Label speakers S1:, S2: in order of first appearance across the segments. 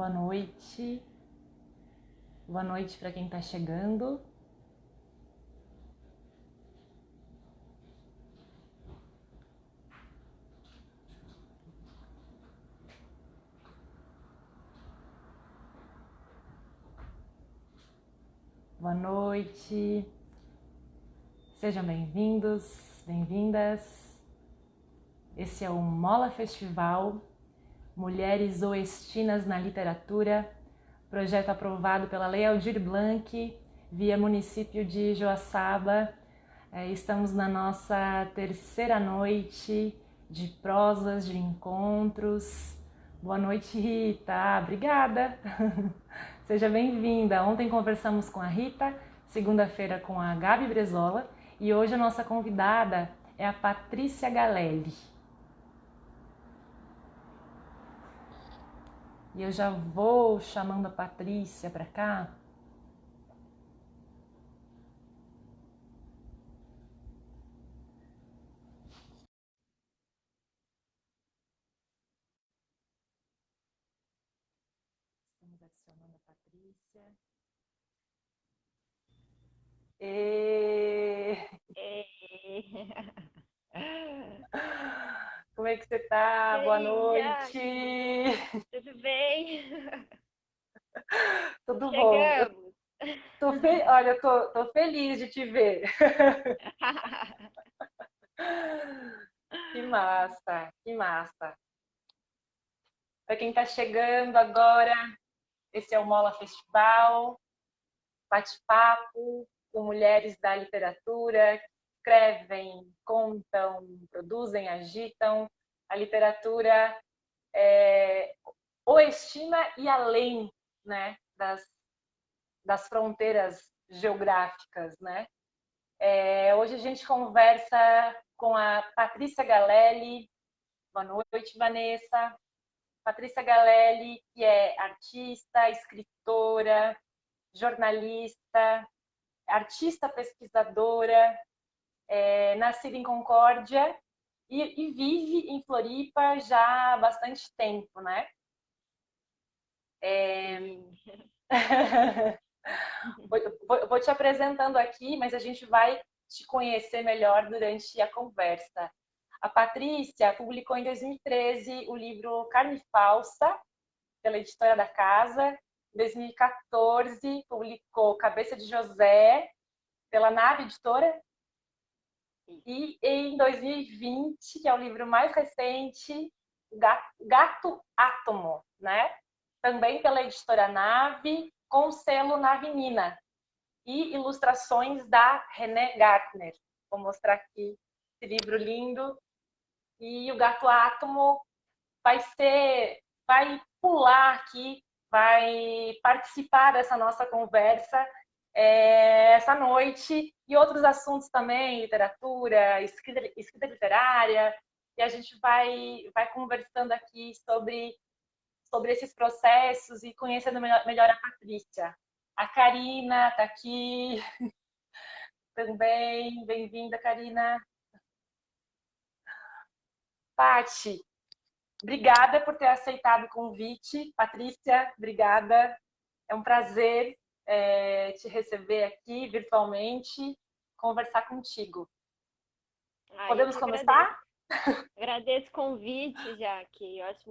S1: Boa noite. Boa noite para quem está chegando. Boa noite. Sejam bem-vindos, bem-vindas. Esse é o Mola Festival Mulheres Oestinas na Literatura, projeto aprovado pela Lei Aldir Blanc, via município de Joaçaba. Estamos na nossa terceira noite de prosas, de encontros. Boa noite, Rita. Obrigada. Seja bem-vinda. Ontem conversamos com a Rita, segunda-feira com a Gabi Brezola e hoje a nossa convidada é a Patrícia Galelli. E eu já vou chamando a Patrícia para cá. Estamos adicionando a Patrícia. Como é que você tá? Boa noite.
S2: Tudo bem?
S1: Tudo bom?
S2: Chegamos.
S1: Olha, tô feliz de te ver. Que massa, que massa. Para quem está chegando agora, esse é o Mola Festival, bate-papo com mulheres da literatura que escrevem, contam, produzem, agitam a literatura oestina e além, né, das fronteiras geográficas, né? Hoje a gente conversa com a Patrícia Galelli. Boa noite, Vanessa. Patrícia Galelli, que é artista, escritora, jornalista, artista pesquisadora, nascida em Concórdia e vive em Floripa já há bastante tempo, né? Vou te apresentando aqui, mas a gente vai te conhecer melhor durante a conversa. A Patrícia publicou em 2013 o livro Carne Falsa, pela editora da Casa. Em 2014, publicou Cabeça de José, pela Nave Editora. E em 2020, que é o livro mais recente, Gato Átomo, né? Também pela editora Nave, com o selo Nave Nina. E ilustrações da René Gartner. Vou mostrar aqui esse livro lindo. E o Gato Átomo vai pular aqui, vai participar dessa nossa conversa essa noite, e outros assuntos também, literatura, escrita literária, e a gente vai conversando aqui sobre esses processos e conhecendo melhor a Patrícia. A Karina está aqui também, bem-vinda, Karina. Pati, obrigada por ter aceitado o convite. Patrícia, obrigada. É um prazer te receber aqui virtualmente, conversar contigo.
S2: Eu
S1: Podemos
S2: que
S1: começar?
S2: agradeço o convite, Jaque. Eu acho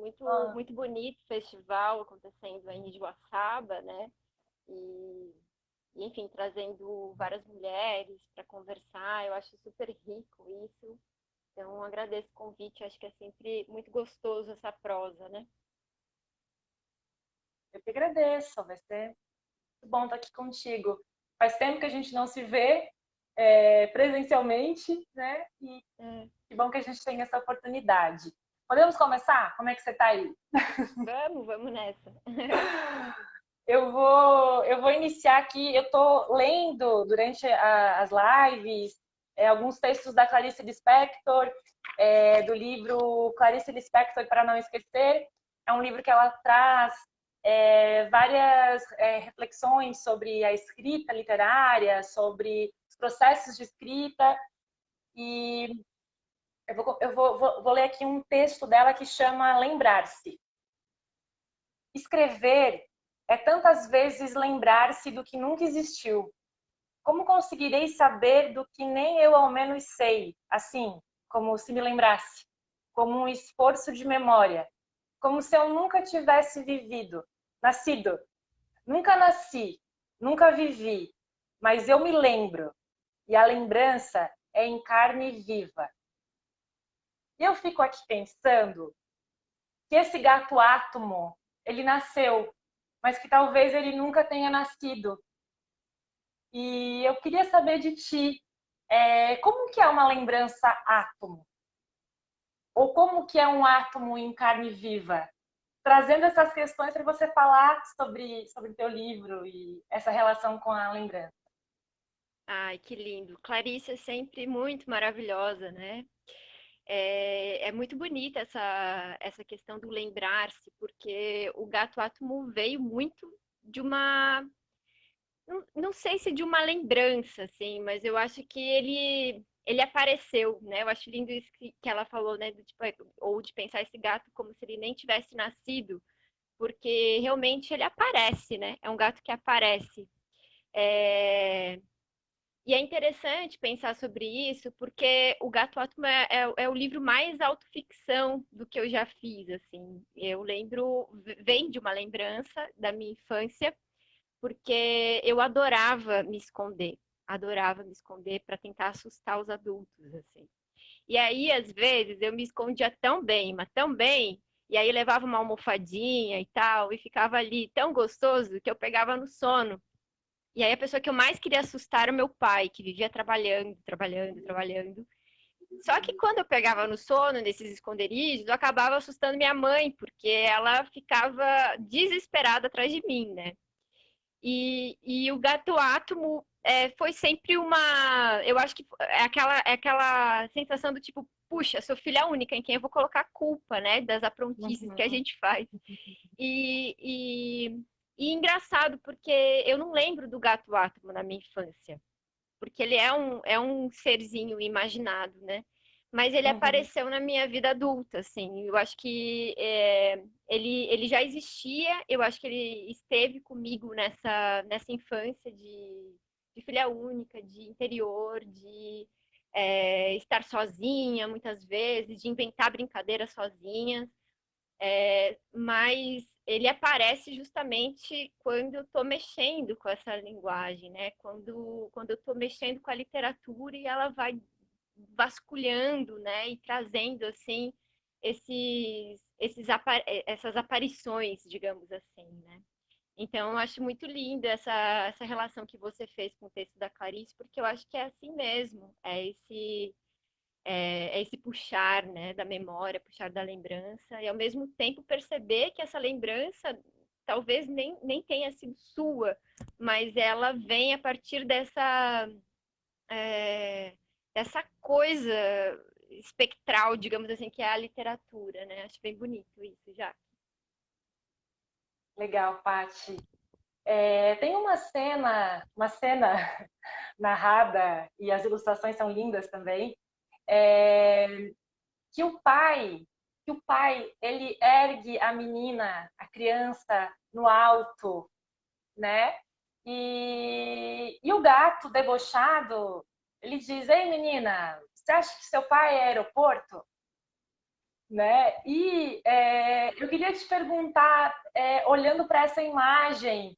S2: muito bonito o festival acontecendo aí em Joaçaba, né? Enfim, trazendo várias mulheres para conversar. Eu acho super rico isso. Então, agradeço o convite. Acho que é sempre muito gostoso essa prosa, né?
S1: Eu que agradeço, vai ser muito bom estar aqui contigo. Faz tempo que a gente não se vê presencialmente, né? E que bom que a gente tem essa oportunidade. Podemos começar? Como é que você está aí?
S2: Vamos nessa.
S1: Eu vou iniciar aqui. Eu estou lendo durante as lives alguns textos da Clarice Lispector, do livro Clarice Lispector para não esquecer. É um livro que ela traz várias reflexões sobre a escrita literária, sobre os processos de escrita. E eu vou ler aqui um texto dela que chama Lembrar-se. Escrever é tantas vezes lembrar-se do que nunca existiu. Como conseguirei saber do que nem eu ao menos sei, assim, como se me lembrasse, como um esforço de memória, como se eu nunca tivesse vivido, nascido. Nunca nasci, nunca vivi, mas eu me lembro, e a lembrança é em carne viva. E eu fico aqui pensando que esse gato átomo, ele nasceu, mas que talvez ele nunca tenha nascido. E eu queria saber de ti, como que é uma lembrança átomo? Ou como que é um átomo em carne viva? Trazendo essas questões para você falar sobre o teu livro e essa relação com a lembrança.
S2: Ai, que lindo. Clarice é sempre muito maravilhosa, né? É muito bonita essa questão do lembrar-se, porque o Gato Átomo veio muito de uma. Não sei se de uma lembrança, assim, mas eu acho que ele apareceu, né? Eu acho lindo isso que ela falou, né? Do, tipo, ou de pensar esse gato como se ele nem tivesse nascido, porque realmente ele aparece, né? É um gato que aparece. É, E é interessante pensar sobre isso, porque O Gato Átomo é o livro mais autoficção do que eu já fiz, assim. Eu lembro, vem de uma lembrança da minha infância, porque eu adorava me esconder para tentar assustar os adultos, assim. E aí, às vezes, eu me escondia tão bem, mas tão bem, e aí levava uma almofadinha e tal, e ficava ali tão gostoso que eu pegava no sono. E aí a pessoa que eu mais queria assustar era o meu pai, que vivia trabalhando, trabalhando, trabalhando. Só que quando eu pegava no sono, nesses esconderijos, eu acabava assustando minha mãe, porque ela ficava desesperada atrás de mim, né? E o gato átomo foi sempre uma. Eu acho que é aquela sensação do tipo, puxa, sou filha única, em quem eu vou colocar a culpa, né? Das aprontices que a
S1: Uhum.
S2: gente faz. E, e, e engraçado, porque eu não lembro do gato átomo na minha infância, porque ele é um serzinho imaginado, né? Mas ele
S1: Uhum.
S2: apareceu na minha vida adulta, assim. Eu acho que ele já existia, eu acho que ele esteve comigo nessa infância de filha única, de interior, de estar sozinha muitas vezes, de inventar brincadeiras sozinha. Mas ele aparece justamente quando eu estou mexendo com essa linguagem, né? Quando eu estou mexendo com a literatura e ela vai vasculhando, né? E trazendo, assim, essas aparições, digamos assim, né? Então, eu acho muito linda essa relação que você fez com o texto da Clarice, porque eu acho que é assim mesmo, é esse puxar, né, da memória, puxar da lembrança, e ao mesmo tempo perceber que essa lembrança talvez nem tenha sido sua, mas ela vem a partir dessa coisa espectral, digamos assim, que é a literatura, né? Acho bem bonito isso, já.
S1: Legal, Paty. Tem uma cena narrada, e as ilustrações são lindas também, é, que o pai, ele ergue a menina, a criança, no alto, né? E o gato debochado, ele diz: Ei, menina, você acha que seu pai é aeroporto? Né? Eu queria te perguntar, olhando para essa imagem,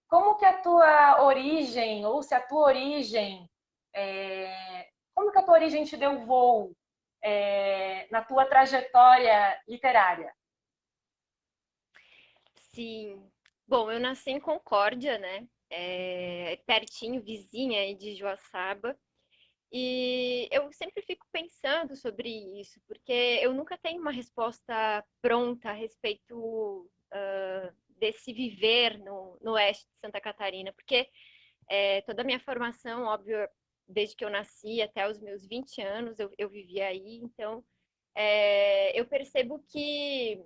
S1: como que a tua origem, ou se a tua origem, como que a tua origem te deu voo na tua trajetória literária?
S2: Sim. Bom, eu nasci em Concórdia, né? Pertinho, vizinha aí de Joaçaba. E eu sempre fico pensando sobre isso, porque eu nunca tenho uma resposta pronta a respeito desse viver no oeste de Santa Catarina, porque toda a minha formação, óbvio, desde que eu nasci até os meus 20 anos, eu vivi aí, então eu percebo que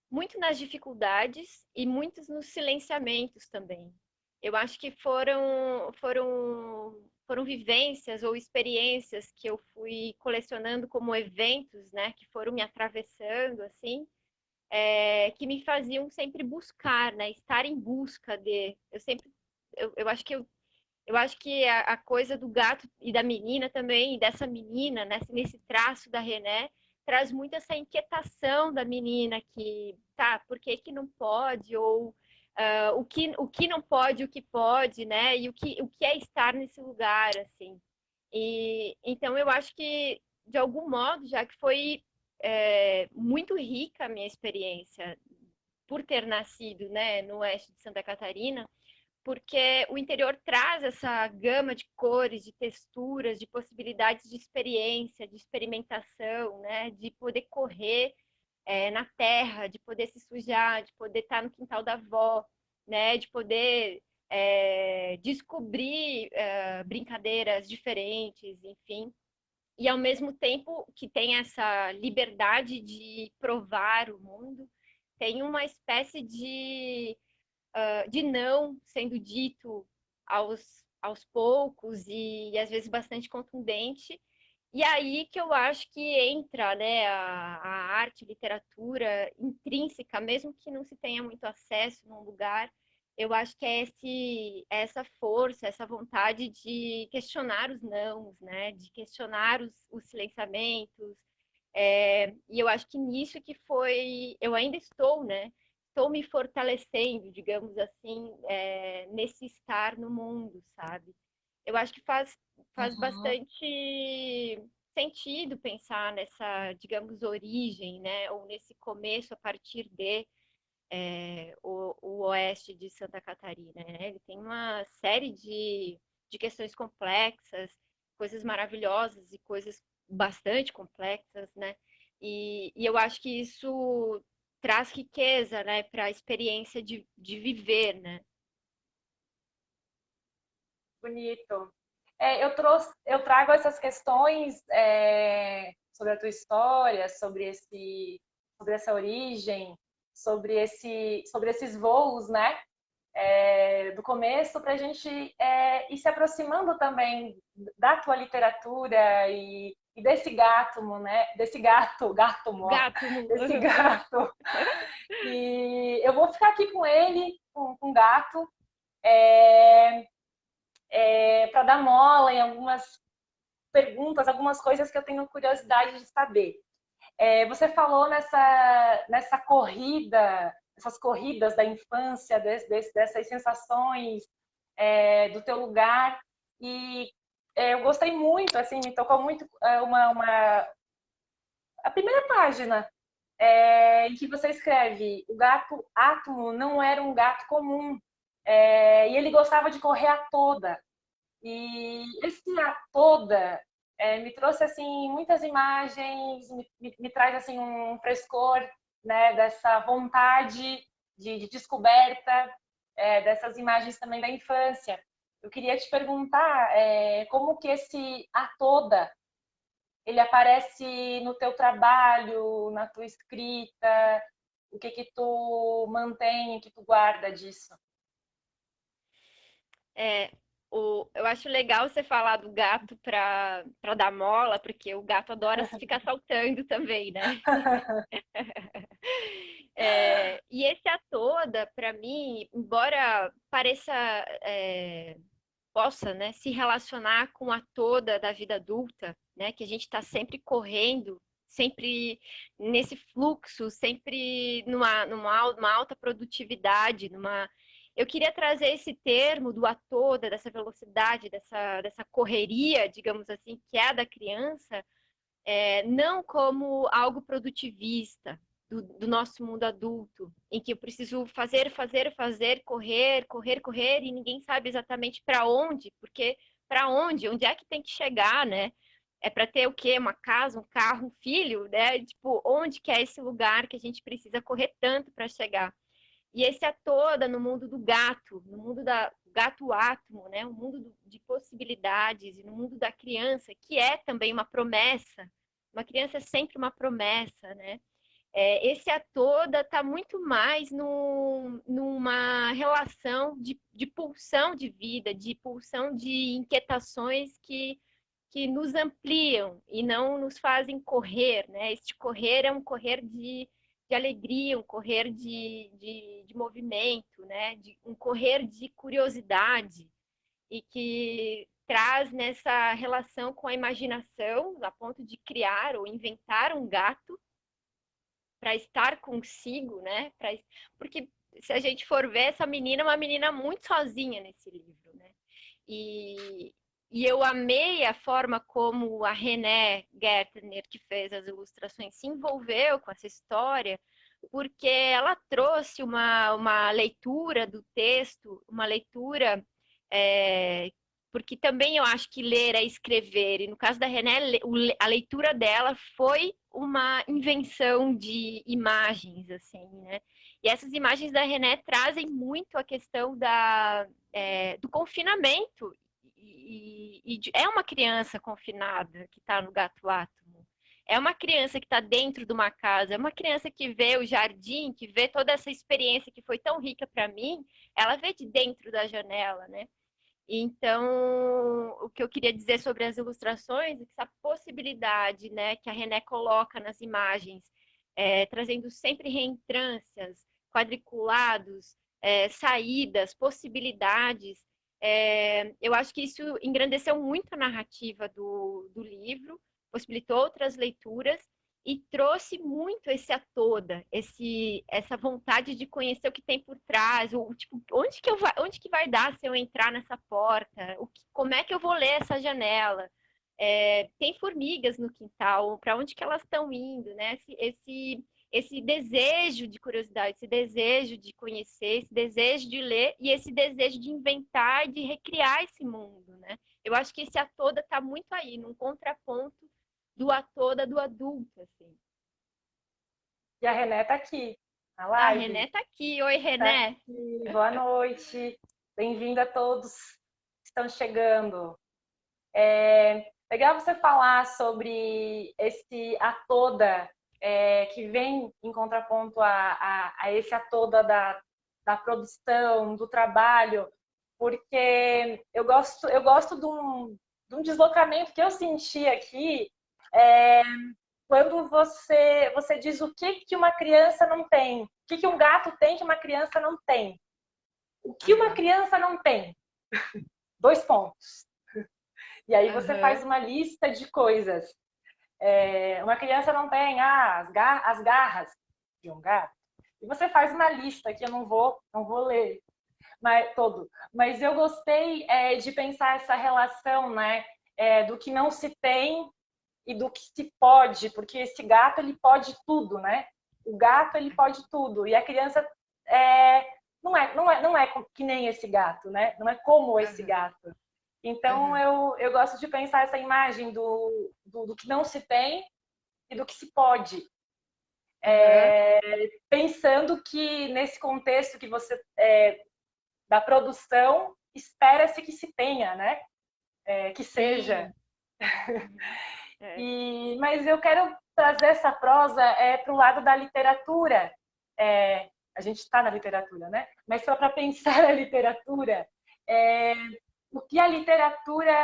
S2: muito nas dificuldades e muitos nos silenciamentos também. Eu acho que foram vivências ou experiências que eu fui colecionando como eventos, né, que foram me atravessando assim, que me faziam sempre buscar, né? Estar em busca de. Eu acho que eu acho que a coisa do gato e da menina também, e dessa menina, nesse traço da René, traz muito essa inquietação da menina que, tá, por que que não pode? Ou o que não pode, o que pode, né? E o que é estar nesse lugar, assim. E então eu acho que, de algum modo, já que foi muito rica a minha experiência por ter nascido, né, no oeste de Santa Catarina, porque o interior traz essa gama de cores, de texturas, de possibilidades de experiência, de experimentação, né? De poder correr na terra, de poder se sujar, de poder estar no quintal da avó, né? De poder descobrir brincadeiras diferentes, enfim. E ao mesmo tempo que tem essa liberdade de provar o mundo, tem uma espécie de não sendo dito aos poucos e às vezes bastante contundente. E aí que eu acho que entra, né, a arte, a literatura intrínseca, mesmo que não se tenha muito acesso num lugar, eu acho que é essa força, essa vontade de questionar os nãos, né, de questionar os silenciamentos. E eu acho que nisso que foi, eu ainda estou, né, estou me fortalecendo, digamos assim, nesse estar no mundo, sabe? Eu acho que faz
S1: Uhum.
S2: bastante sentido pensar nessa, digamos, origem, né? Ou nesse começo a partir de o oeste de Santa Catarina, né? Ele tem uma série de questões complexas, coisas maravilhosas e coisas bastante complexas, né? E eu acho que isso traz riqueza, né, para a experiência de viver, né?
S1: Bonito. Eu trago essas questões sobre a tua história, sobre essa origem, sobre esses voos, né? Do começo para a gente ir se aproximando também da tua literatura e desse gato, né? Gato,
S2: Gato.
S1: desse gato. E eu vou ficar aqui com ele, com o gato, é, para dar mola em algumas perguntas, algumas coisas que eu tenho curiosidade de saber. Você falou nessa corrida, essas corridas da infância, dessas sensações do teu lugar, e eu gostei muito, assim, me tocou muito a primeira página, em que você escreve: o gato Átomo não era um gato comum, e ele gostava de correr a toda. E esse a toda me trouxe assim muitas imagens, me traz assim um frescor, né, dessa vontade de descoberta, dessas imagens também da infância. Eu queria te perguntar como que esse a toda ele aparece no teu trabalho, na tua escrita, o que que tu mantém, o que tu guarda disso?
S2: É, eu acho legal você falar do gato para dar mola, porque o gato adora ficar saltando também, né? E esse a toda, para mim, embora pareça possa, né, se relacionar com a toda da vida adulta, né, que a gente está sempre correndo, sempre nesse fluxo, sempre numa alta produtividade, numa eu queria trazer esse termo do a toda, dessa velocidade, dessa correria, digamos assim, que é a da criança, não como algo produtivista do nosso mundo adulto, em que eu preciso fazer, fazer, fazer, correr, correr, correr, e ninguém sabe exatamente para onde, porque para onde, onde é que tem que chegar, né? É para ter o quê? Uma casa, um carro, um filho, né? Tipo, onde que é esse lugar que a gente precisa correr tanto para chegar? E esse é toda no mundo do gato, no mundo da gato átomo, né? Um mundo de possibilidades e no mundo da criança, que é também uma promessa. Uma criança é sempre uma promessa, né? Esse a toda está muito mais numa relação de pulsão de vida, de pulsão de inquietações que nos ampliam e não nos fazem correr, né? Este correr é um correr de alegria, um correr de movimento, né? Um correr de curiosidade e que traz nessa relação com a imaginação, a ponto de criar ou inventar um gato para estar consigo, né? Porque se a gente for ver, essa menina é uma menina muito sozinha nesse livro, né? E eu amei a forma como a René Gertner, que fez as ilustrações, se envolveu com essa história, porque ela trouxe uma leitura do texto, uma leitura porque também eu acho que ler é escrever, e no caso da René, a leitura dela foi uma invenção de imagens, assim, né? E essas imagens da René trazem muito a questão do confinamento, é uma criança confinada que está no gato átomo. É uma criança que está dentro de uma casa, é uma criança que vê o jardim, que vê toda essa experiência que foi tão rica para mim, ela vê de dentro da janela, né? Então, o que eu queria dizer sobre as ilustrações é que essa possibilidade, né, que a René coloca nas imagens, trazendo sempre reentrâncias, quadriculados, saídas, possibilidades, eu acho que isso engrandeceu muito a narrativa do livro, possibilitou outras leituras e trouxe muito esse a toda, essa vontade de conhecer o que tem por trás, tipo, onde que vai dar se eu entrar nessa porta, como é que eu vou ler essa janela, tem formigas no quintal, para onde que elas estão indo, né? Esse desejo de curiosidade, esse desejo de conhecer, esse desejo de ler e esse desejo de inventar e de recriar esse mundo, né? Eu acho que esse a toda está muito aí, num contraponto do a toda do adulto, assim.
S1: E a René tá aqui, na
S2: A
S1: live.
S2: René tá aqui. Oi,
S1: Tá
S2: René.
S1: aqui. Boa noite. Bem-vindo a todos que estão chegando. Legal você falar sobre esse a toda, que vem em contraponto a esse a toda da produção, do trabalho, porque eu gosto de um deslocamento que eu senti aqui, quando você diz o que uma criança não tem, o que um gato tem que uma criança não tem. O que uma criança não tem? 2 pontos. E aí você faz uma lista de coisas. Uma criança não tem as garras de um gato. E você faz uma lista que eu não vou ler todo. Mas eu gostei de pensar essa relação, né, do que não se tem e do que se pode, porque esse gato ele pode tudo, né? O gato ele pode tudo e a criança não é que nem esse gato, né? Não é como esse gato. Então eu gosto de pensar essa imagem do que não se tem e do que se pode. Pensando que nesse contexto que você da produção espera-se que se tenha, né? Que seja. Mas eu quero trazer essa prosa para o lado da literatura. A gente está na literatura, né? Mas só para pensar a literatura, o que a literatura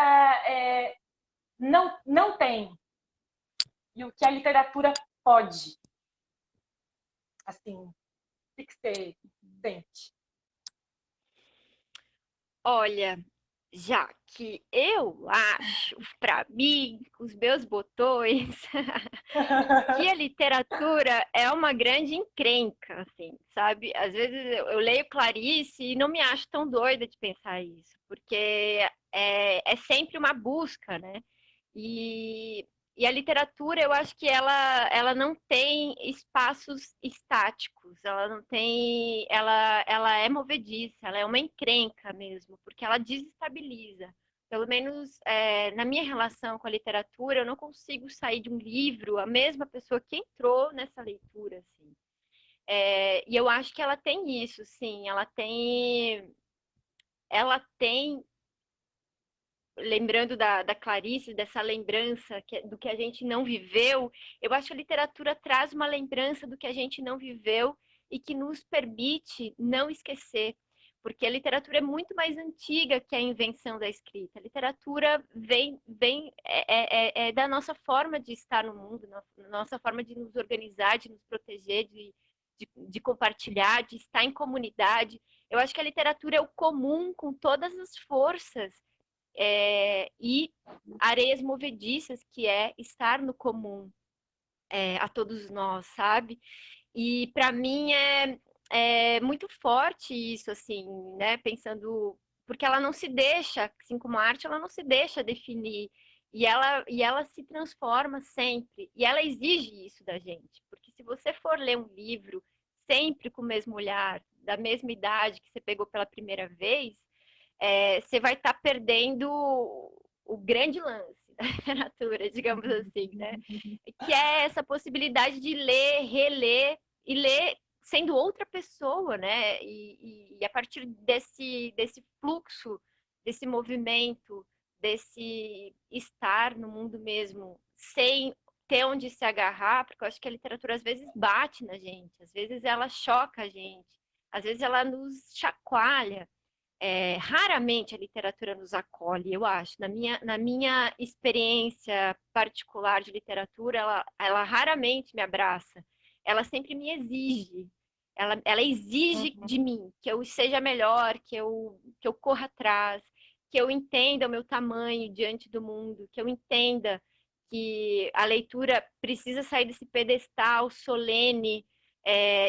S1: não tem e o que a literatura pode. Assim, o que você sente?
S2: Olha, já que eu acho, para mim, os meus botões, que a literatura é uma grande encrenca, assim, sabe? Às vezes eu leio Clarice e não me acho tão doida de pensar isso, porque é sempre uma busca, né? E a literatura, eu acho que ela não tem espaços estáticos, ela não tem, ela é movediça, ela é uma encrenca mesmo, porque ela desestabiliza. Pelo menos na minha relação com a literatura, eu não consigo sair de um livro a mesma pessoa que entrou nessa leitura, assim. E eu acho que ela tem isso, sim, ela tem lembrando da Clarice, dessa lembrança do que a gente não viveu, eu acho que a literatura traz uma lembrança do que a gente não viveu e que nos permite não esquecer. porque a literatura é muito mais antiga que a invenção da escrita. A literatura é da nossa forma de estar no mundo, nossa forma de nos organizar, de nos proteger, de compartilhar, de estar em comunidade. Eu acho que a literatura é o comum com todas as forças e areias movediças, que é estar no comum a todos nós, sabe? E para mim é muito forte isso, assim, né? Pensando, porque ela não se deixa, assim como a arte, ela não se deixa definir. E ela se transforma sempre. E ela exige isso da gente. Porque se você for ler um livro sempre com o mesmo olhar, da mesma idade que você pegou pela primeira vez, você vai estar perdendo o grande lance da literatura, digamos assim, né? Que é essa possibilidade de ler, reler e ler sendo outra pessoa, né? E a partir desse fluxo, desse movimento, desse estar no mundo mesmo, sem ter onde se agarrar, porque eu acho que a literatura às vezes bate na gente, às vezes ela choca a gente, às vezes ela nos chacoalha. Raramente a literatura nos acolhe, eu acho. Na minha experiência particular de literatura, ela raramente me abraça. Ela sempre me exige. Ela exige de mim que eu seja melhor, que eu corra atrás, que eu entenda o meu tamanho diante do mundo, que eu entenda que a leitura precisa sair desse pedestal solene,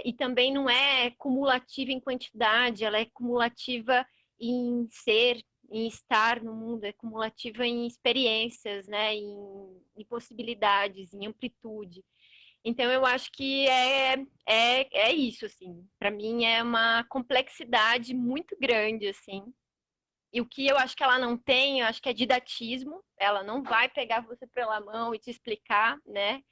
S2: e também não é cumulativa em quantidade, ela é cumulativa em ser, em estar no mundo, é cumulativa em experiências, né, em possibilidades, em amplitude. Então eu acho que é isso, assim. Para mim é uma complexidade muito grande, assim. E o que eu acho que ela não tem, eu acho que é didatismo. Ela não vai pegar você pela mão e te explicar, né?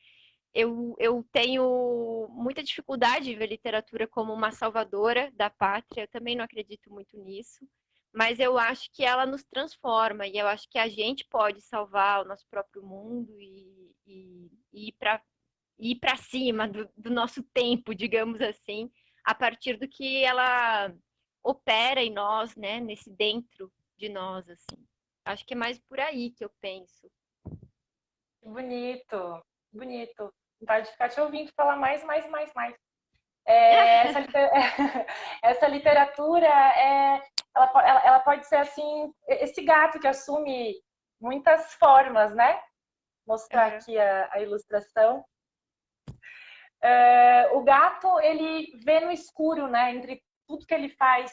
S2: Eu tenho muita dificuldade de ver literatura como uma salvadora da pátria, eu também não acredito muito nisso, mas eu acho que ela nos transforma e eu acho que a gente pode salvar o nosso próprio mundo e ir para cima do nosso tempo, digamos assim, a partir do que ela opera em nós, né, nesse dentro de nós, assim. Acho que é mais por aí que eu penso.
S1: Que bonito, bonito. Vontade de ficar te ouvindo falar mais, mais, mais, mais. Essa, essa literatura, ela pode ser assim, esse gato que assume muitas formas, né? Mostrar
S2: Uhum.
S1: aqui a ilustração. O gato, ele vê no escuro, né? Entre tudo que ele faz,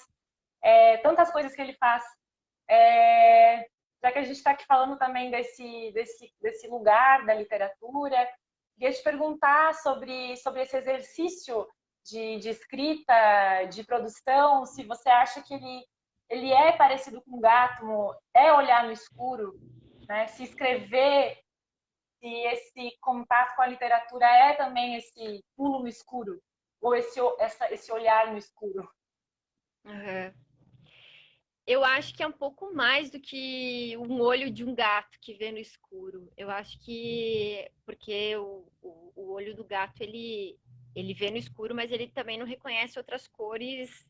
S1: tantas coisas que ele faz. Já que a gente está aqui falando também desse lugar da literatura, queria te perguntar sobre esse exercício de escrita, de produção, se você acha que ele é parecido com o gato, é olhar no escuro, né? Se escrever, se esse contato com a literatura é também esse pulo no escuro, ou esse olhar no escuro.
S2: Uhum. Eu acho que é um pouco mais do que um olho de um gato que vê no escuro. Eu acho que porque o olho do gato ele vê no escuro, mas ele também não reconhece outras cores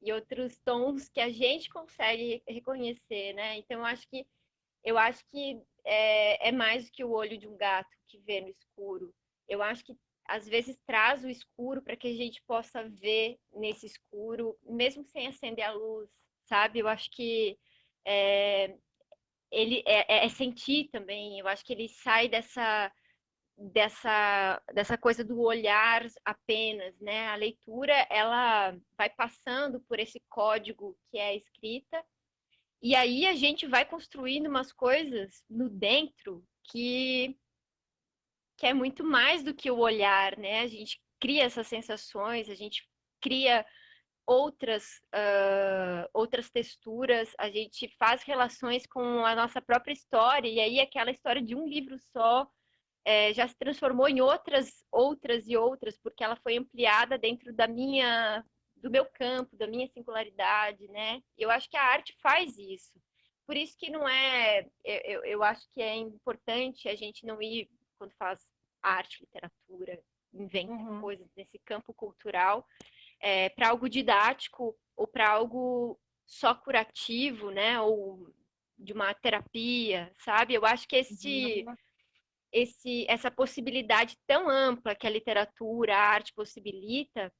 S2: e outros tons que a gente consegue reconhecer, né? Então eu acho que é mais do que o olho de um gato que vê no escuro. Eu acho que às vezes traz o escuro para que a gente possa ver nesse escuro, mesmo sem acender a luz, sabe? Eu acho que é, ele é sentir também. Eu acho que ele sai dessa coisa do olhar apenas, né? A leitura ela vai passando por esse código que é a escrita e aí a gente vai construindo umas coisas no dentro que é muito mais do que o olhar, né? A gente cria essas sensações, a gente cria outras texturas, a gente faz relações com a nossa própria história, e aí aquela história de um livro só já se transformou em outras e outras, porque ela foi ampliada dentro do meu campo, da minha singularidade, né? Eu acho que a arte faz isso. Por isso que não é. Eu acho que é importante a gente não ir, quando faz arte, literatura, inventa
S1: Uhum.
S2: coisas nesse campo cultural, para algo didático ou para algo só curativo, né? Ou de uma terapia, sabe? Eu acho que
S1: Uhum.
S2: essa possibilidade tão ampla que a literatura, a arte possibilita,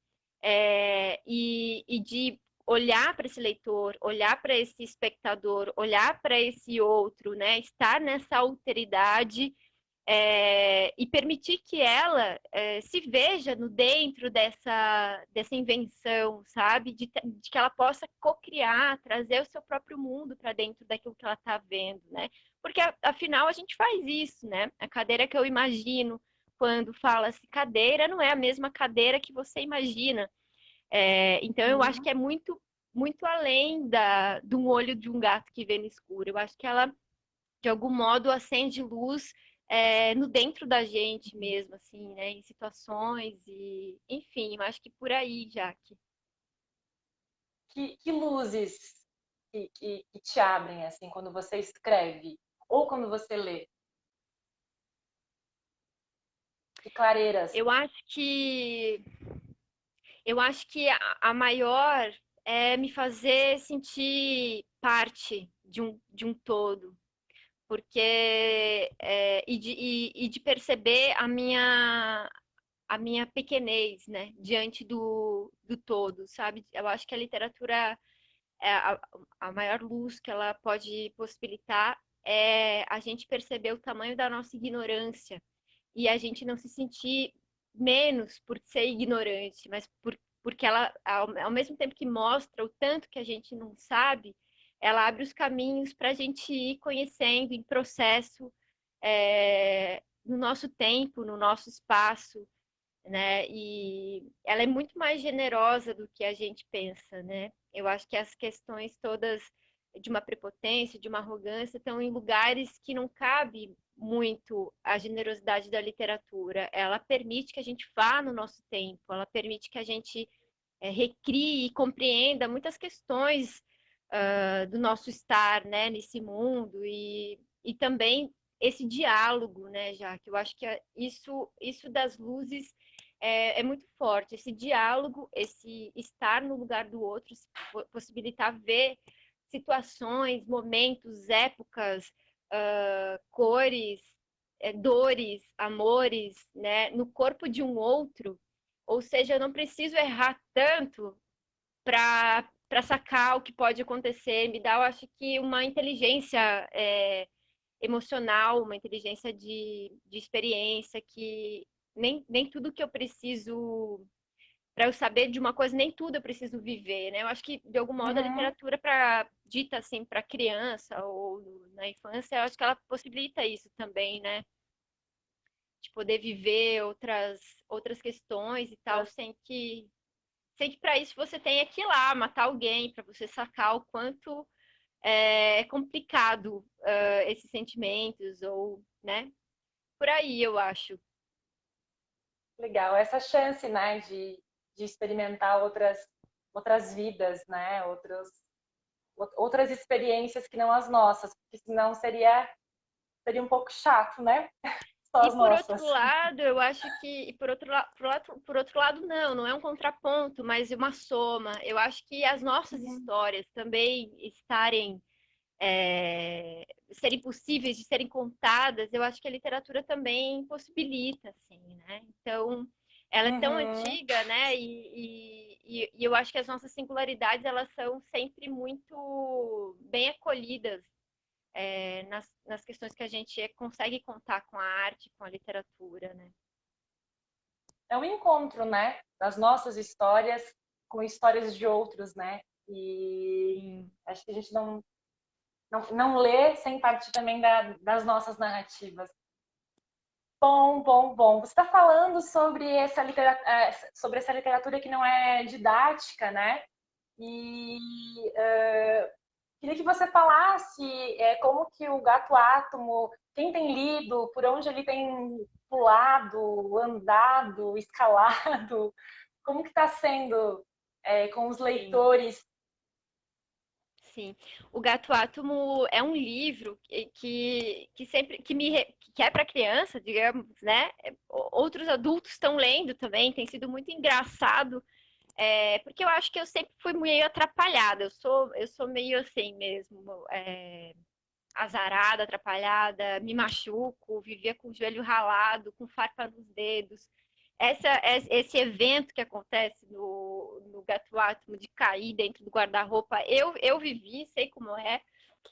S2: e de olhar para esse leitor, olhar para esse espectador, olhar para esse outro, né? Estar nessa alteridade e permitir que ela se veja no dentro dessa invenção, sabe? De que ela possa co-criar, trazer o seu próprio mundo para dentro daquilo que ela está vendo, né? Porque afinal a gente faz isso, né? A cadeira que eu imagino quando fala-se cadeira não é a mesma cadeira que você imagina. Então eu acho
S1: Uhum.
S2: que é muito além de um olho de um gato que vê no escuro. Eu acho que ela de algum modo acende luz no dentro da gente mesmo, assim, né? Em situações e, enfim, eu acho que por aí, Jaque.
S1: Que luzes que te abrem, assim, quando você escreve ou quando você lê? Que clareiras.
S2: Eu acho que a maior é me fazer sentir parte de um todo, porque e de perceber a minha pequenez, né, diante do todo, sabe? Eu acho que a literatura a maior luz que ela pode possibilitar é a gente perceber o tamanho da nossa ignorância e a gente não se sentir menos por ser ignorante, mas porque ela, ao mesmo tempo que mostra o tanto que a gente não sabe, ela abre os caminhos para a gente ir conhecendo em processo, no nosso tempo, no nosso espaço, né? E ela é muito mais generosa do que a gente pensa, né? Eu acho que as questões todas de uma prepotência, de uma arrogância, estão em lugares que não cabe muito a generosidade da literatura. Ela permite que a gente vá no nosso tempo, ela permite que a gente recrie e compreenda muitas questões do nosso estar, né, nesse mundo e também esse diálogo, né, já que eu acho que isso das luzes é muito forte, esse diálogo, esse estar no lugar do outro, possibilitar ver situações, momentos, épocas, cores, dores, amores, né, no corpo de um outro. Ou seja, eu não preciso errar tanto para sacar o que pode acontecer. Me dá, eu acho que, uma inteligência emocional, uma inteligência de experiência que nem tudo que eu preciso para eu saber de uma coisa, nem tudo eu preciso viver, né? Eu acho que de algum modo a
S1: Uhum.
S2: literatura para dita assim para criança ou na infância, eu acho que ela possibilita isso também, né? De poder viver outras questões e tal, sem que para isso você tenha que ir lá matar alguém, para você sacar o quanto é complicado esses sentimentos, ou, né? Por aí, eu acho.
S1: Legal. Essa chance, né, de experimentar outras vidas, né? Outras experiências que não as nossas, porque senão seria um pouco chato, né? Só
S2: E
S1: as
S2: por outro
S1: nossas.
S2: lado, eu acho que, por outro lado, não é um contraponto, mas uma soma. Eu acho que as nossas
S1: Uhum.
S2: histórias também serem possíveis de serem contadas, eu acho que a literatura também possibilita, assim, né? Então, ela é tão
S1: Uhum.
S2: antiga, né? E eu acho que as nossas singularidades, elas são sempre muito bem acolhidas nas questões que a gente consegue contar com a arte, com a literatura, né?
S1: É um encontro, né? Das nossas histórias com histórias de outros, né? E
S2: Sim.
S1: acho que a gente não lê sem partir também das nossas narrativas. Bom, bom, bom. Você está falando sobre essa literatura que não é didática, né? E queria que você falasse como que o Gato Átomo, quem tem lido, por onde ele tem pulado, andado, escalado, como que está sendo com os
S2: Sim.
S1: leitores?
S2: Sim, o Gato Átomo é um livro que sempre que é para criança, digamos, né? Outros adultos estão lendo também, tem sido muito engraçado Porque eu acho que eu sempre fui meio atrapalhada. Eu sou meio assim mesmo, azarada, atrapalhada, me machuco, vivia com o joelho ralado, com farpa nos dedos. Esse evento que acontece no Gato Átomo de cair dentro do guarda-roupa, eu vivi, sei como é.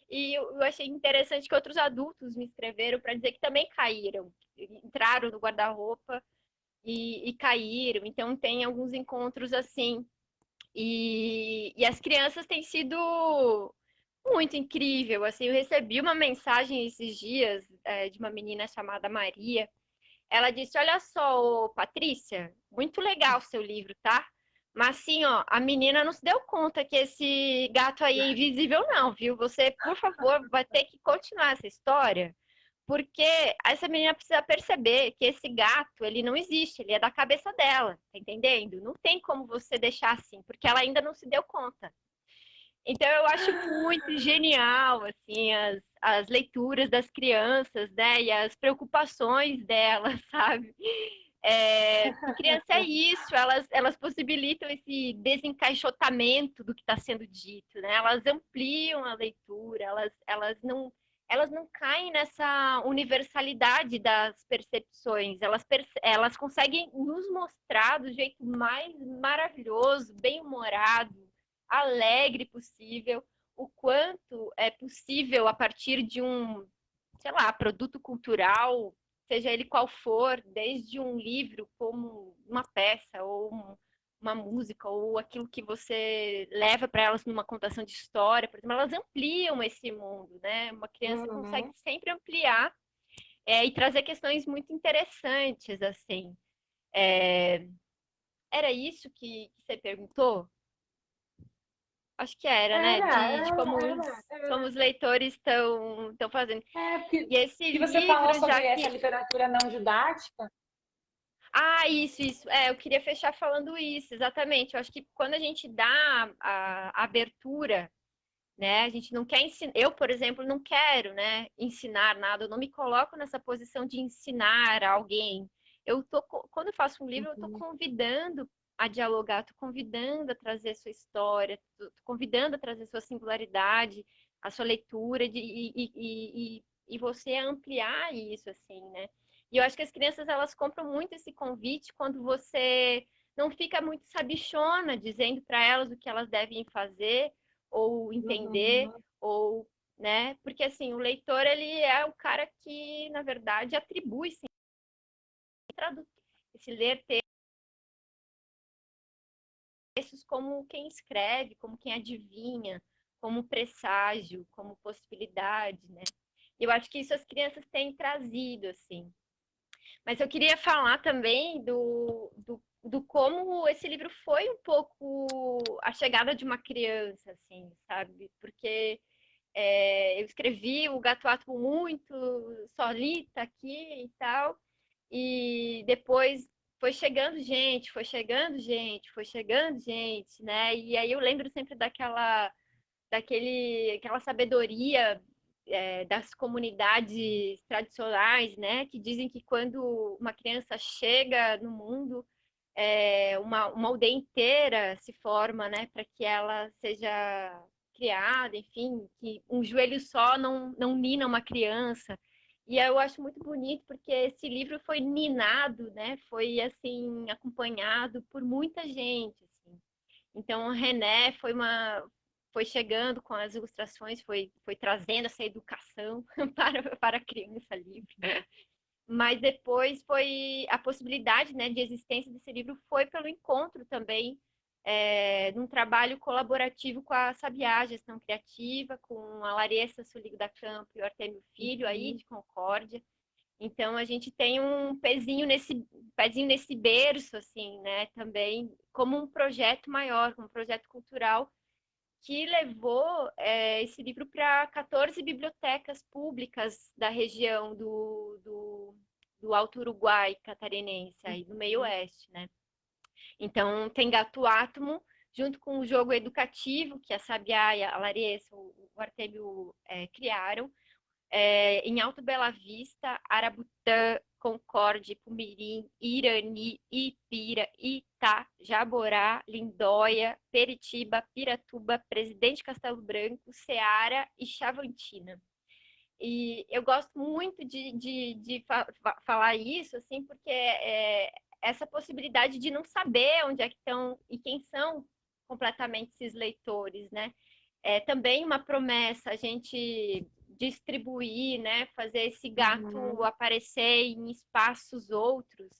S2: E eu achei interessante que outros adultos me escreveram para dizer que também caíram, entraram no guarda-roupa e caíram. Então tem alguns encontros assim. E as crianças têm sido muito incrível. Assim, eu recebi uma mensagem esses dias de uma menina chamada Maria. Ela disse: Olha só, ô, Patrícia, muito legal o seu livro, tá? Mas assim, ó, a menina não se deu conta que esse gato aí é invisível, não, viu? Você, por favor, vai ter que continuar essa história, porque essa menina precisa perceber que esse gato, ele não existe, ele é da cabeça dela, tá entendendo? Não tem como você deixar assim, porque ela ainda não se deu conta. Então eu acho muito genial assim as leituras das crianças, né? E as preocupações delas, sabe? Criança é isso, elas possibilitam esse desencaixotamento do que está sendo dito, né? Elas ampliam a leitura, elas não caem nessa universalidade das percepções, elas conseguem nos mostrar do jeito mais maravilhoso, bem-humorado, alegre possível, o quanto é possível a partir de um, sei lá, produto cultural, seja ele qual for, desde um livro, como uma peça ou uma música ou aquilo que você leva para elas numa contação de história, por exemplo, elas ampliam esse mundo, né? Uma criança consegue
S1: Uhum.
S2: sempre ampliar e trazer questões muito interessantes, assim. Era isso que você perguntou? Acho que era, né? De como os leitores estão fazendo.
S1: Porque
S2: E esse
S1: que você falou
S2: livro, já
S1: sobre essa
S2: que.
S1: literatura não didática.
S2: Ah, isso. Eu queria fechar falando isso, exatamente. Eu acho que quando a gente dá a abertura, né? A gente não quer ensinar. Eu, por exemplo, não quero, né, ensinar nada. Eu não me coloco nessa posição de ensinar alguém. Quando eu faço um livro, eu estou
S1: Uhum.
S2: convidando a dialogar, estou convidando a trazer sua história, estou convidando a trazer sua singularidade, a sua leitura e você ampliar isso, assim, né? E eu acho que as crianças elas compram muito esse convite quando você não fica muito sabichona dizendo para elas o que elas devem fazer ou entender,
S1: Uhum.
S2: ou, né? Porque assim, o leitor ele é o cara que, na verdade, atribui sim, esse ler textos como quem escreve, como quem adivinha, como presságio, como possibilidade, né? Eu acho que isso as crianças têm trazido, assim. Mas eu queria falar também do como esse livro foi um pouco a chegada de uma criança, assim, sabe? Porque eu escrevi o Gato Átomo muito solita aqui e tal, e depois foi chegando gente, foi chegando gente, foi chegando gente, né? E aí eu lembro sempre aquela sabedoria das comunidades tradicionais, né? Que dizem que quando uma criança chega no mundo, uma aldeia inteira se forma, né? Para que ela seja criada, enfim, que um joelho só não nina uma criança. E eu acho muito bonito porque esse livro foi ninado, né? Foi assim acompanhado por muita gente, assim. Então, a René foi chegando com as ilustrações, foi trazendo essa educação para a criança livre. Mas depois foi a possibilidade, né, de existência desse livro foi pelo encontro também num trabalho colaborativo com a Sabiá, Gestão Criativa, com a Larissa Suligo da Campo e o Artemio Filho aí
S1: Uhum.
S2: de Concórdia. Então a gente tem um pezinho nesse berço, assim, né? Também como um projeto maior, como um projeto cultural que levou esse livro para 14 bibliotecas públicas da região do Alto Uruguai catarinense, aí no meio
S1: Uhum.
S2: oeste, né? Então tem Gato Átomo, junto com o jogo educativo que a Sabiá e a Larissa, o Artemio criaram, em Alto Bela Vista, Arabutã, Concórdia, Ipumirim, Irani, Ipira, Itá, Jaborá, Lindóia, Peritiba, Piratuba, Presidente Castelo Branco, Ceará e Chavantina. E eu gosto muito de falar isso, assim, porque essa possibilidade de não saber onde é que estão e quem são completamente esses leitores, né? É também uma promessa a gente distribuir, né? Fazer esse gato aparecer em espaços outros.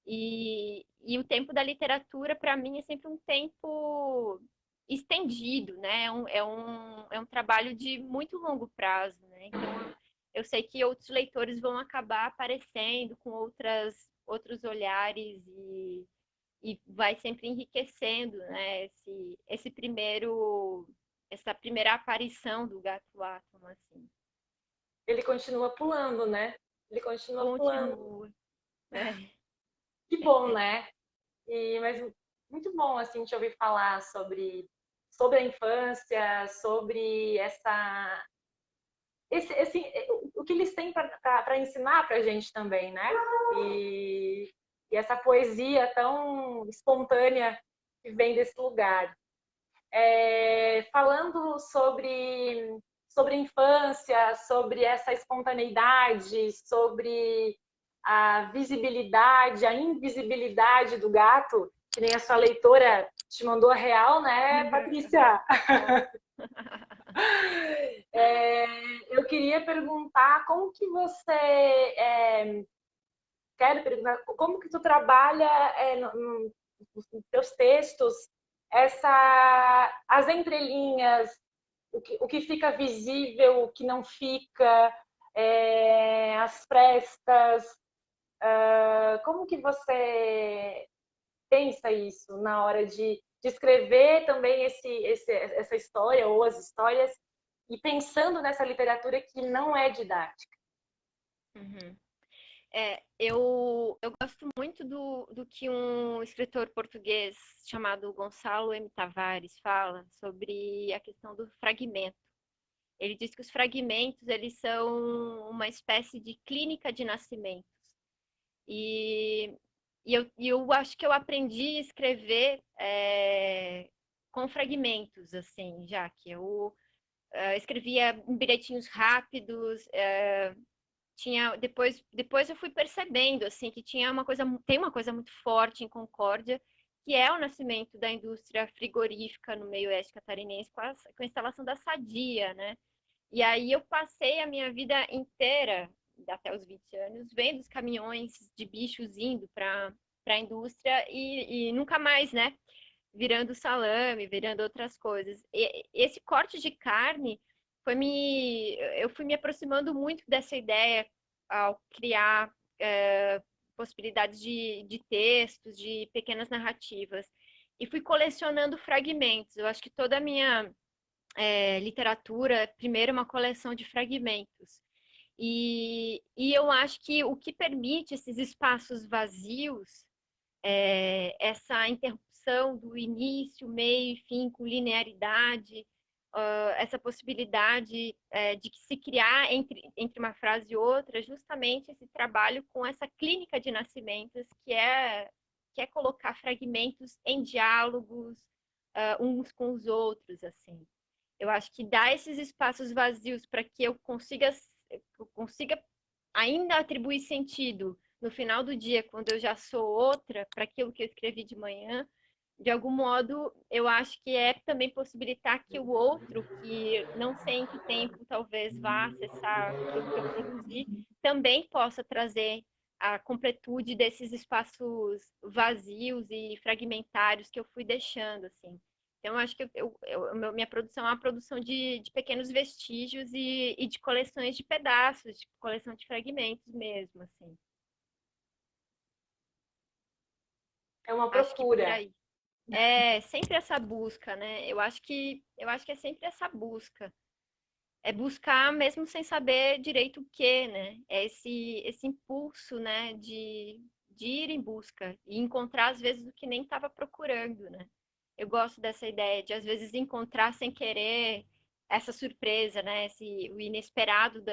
S2: E o tempo da literatura, para mim, é sempre um tempo estendido, né? É um trabalho de muito longo prazo, né? Então, eu sei que outros leitores vão acabar aparecendo com outros olhares e vai sempre enriquecendo, né? Essa primeira aparição do gato átomo, assim.
S1: Ele continua pulando, né? Ele continua pulando.
S2: Continua. É.
S1: Que bom, né? Mas muito bom assim te ouvir falar sobre a infância, sobre o que eles têm para ensinar para a gente também, né? E, e essa poesia tão espontânea que vem desse lugar. Falando sobre a infância, sobre essa espontaneidade, sobre a visibilidade, a invisibilidade do gato, que nem a sua leitora te mandou a real, né, Patrícia? Eu queria perguntar como que você quero perguntar como que tu trabalha nos teus textos as entrelinhas, o que fica visível, o que não fica, as frestas. Como que você pensa isso na hora de escrever também essa história ou as histórias e pensando nessa literatura que não é didática?
S2: Uhum. Eu gosto muito do que um escritor português chamado Gonçalo M. Tavares fala sobre a questão do fragmento. Ele diz que os fragmentos eles são uma espécie de clínica de nascimentos. E, eu acho que eu aprendi a escrever com fragmentos, assim, já que eu escrevia em bilhetinhos rápidos, tinha depois eu fui percebendo assim que tem uma coisa muito forte em Concórdia, que é o nascimento da indústria frigorífica no meio oeste catarinense com a instalação da Sadia, né? E aí eu passei a minha vida inteira, até os 20 anos, vendo os caminhões de bichos indo para a indústria e nunca mais, né? Virando salame, virando outras coisas. E esse corte de carne eu fui me aproximando muito dessa ideia ao criar possibilidades de textos, de pequenas narrativas. E fui colecionando fragmentos. Eu acho que toda a minha literatura, primeiro, é uma coleção de fragmentos. E eu acho que o que permite esses espaços vazios, essa interrupção do início, meio e fim com linearidade, essa possibilidade de que se criar entre uma frase e outra, justamente esse trabalho com essa clínica de nascimentos, que é colocar fragmentos em diálogos uns com os outros, assim. Eu acho que dar esses espaços vazios para que eu consiga ainda atribuir sentido no final do dia, quando eu já sou outra, para aquilo que eu escrevi de manhã, de algum modo, eu acho que é também possibilitar que o outro, que não sei em que tempo talvez vá acessar aquilo que eu produzi, também possa trazer a completude desses espaços vazios e fragmentários que eu fui deixando, assim. Então, acho que minha produção é uma produção de pequenos vestígios e de coleções de pedaços, de coleção de fragmentos mesmo, assim.
S1: É uma
S2: Acho que por
S1: procura.
S2: aí. É sempre essa busca, né? Eu acho que é sempre essa busca. É buscar mesmo sem saber direito o quê, né? É esse impulso, né, de ir em busca e encontrar às vezes o que nem estava procurando, né? Eu gosto dessa ideia de às vezes encontrar sem querer essa surpresa, né? O inesperado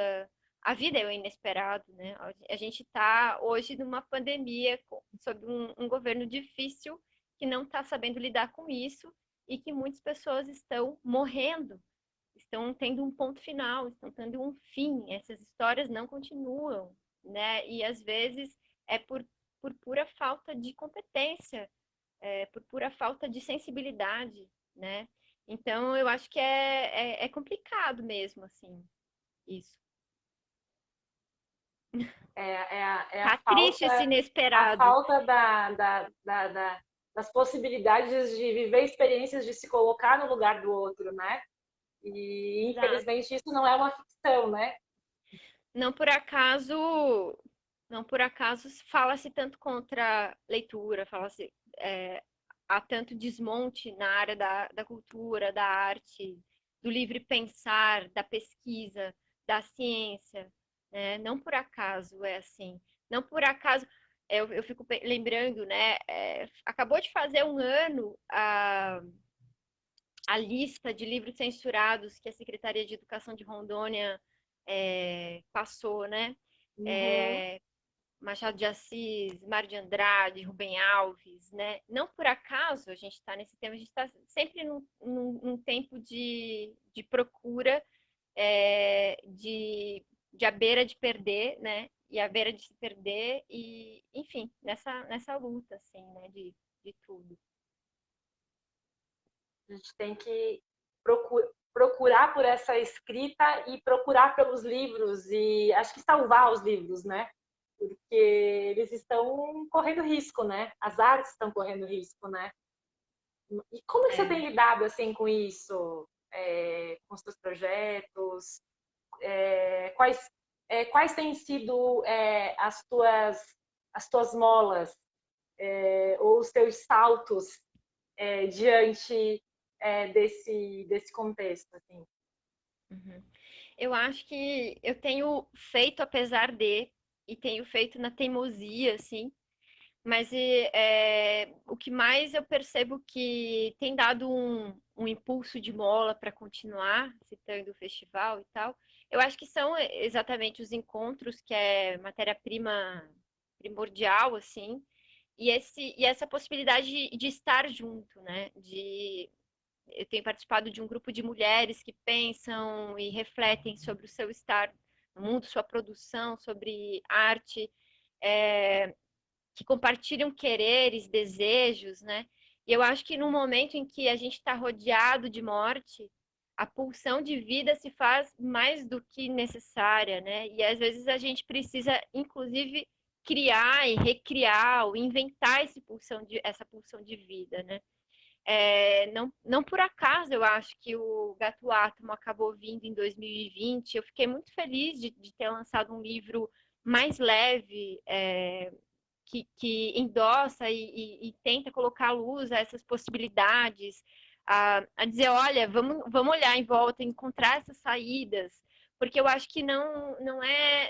S2: a vida é o inesperado, né? A gente está hoje numa pandemia, sob um governo difícil que não está sabendo lidar com isso e que muitas pessoas estão morrendo, estão tendo um ponto final, estão tendo um fim. Essas histórias não continuam, né? E às vezes é por pura falta de competência, por pura falta de sensibilidade, né? Então eu acho que é complicado mesmo, assim, isso.
S1: É
S2: Tá triste esse
S1: a
S2: inesperado.
S1: falta das possibilidades de viver experiências, de se colocar no lugar do outro, né? E,
S2: Exato.
S1: infelizmente, isso não é uma ficção, né?
S2: Não por acaso, não por acaso fala-se tanto contra a leitura, fala-se, há tanto desmonte na área da cultura, da arte, do livre pensar, da pesquisa, da ciência, né? Não por acaso é assim. Não por acaso, eu fico lembrando, né? Acabou de fazer um ano a lista de livros censurados que a Secretaria de Educação de Rondônia passou, né?
S1: Uhum.
S2: É, Machado de Assis, Mário de Andrade, Rubem Alves, né? Não por acaso a gente está nesse tema, a gente está sempre num tempo de procura, de à beira de perder, né? E à beira de se perder, e enfim, nessa luta, assim, né? De tudo.
S1: A gente tem que procurar por essa escrita e procurar pelos livros e acho que salvar os livros, né? Porque eles estão correndo risco, né? As artes estão correndo risco, né? E como é que você
S2: É.
S1: tem lidado assim com isso, com os seus projetos? Quais quais têm sido as tuas molas ou os teus saltos diante desse contexto, assim?
S2: Uhum. Eu acho que eu tenho feito apesar de, e tenho feito na teimosia, assim, mas o que mais eu percebo que tem dado um impulso de mola para continuar, citando o festival e tal, eu acho que são exatamente os encontros, que é matéria-prima primordial, assim, e essa possibilidade de estar junto, né? Eu tenho participado de um grupo de mulheres que pensam e refletem sobre o seu estar no mundo, sua produção, sobre arte, é, que compartilham quereres, desejos, né? E eu acho que no momento em que a gente está rodeado de morte, a pulsão de vida se faz mais do que necessária, né? E às vezes a gente precisa, inclusive, criar e recriar ou inventar essa pulsão de vida, né? Não por acaso eu acho que o Gato Átomo acabou vindo em 2020. Eu fiquei muito feliz de ter lançado um livro mais leve, que endossa e tenta colocar à luz a essas possibilidades, a dizer, olha, vamos olhar em volta, encontrar essas saídas, porque eu acho que não é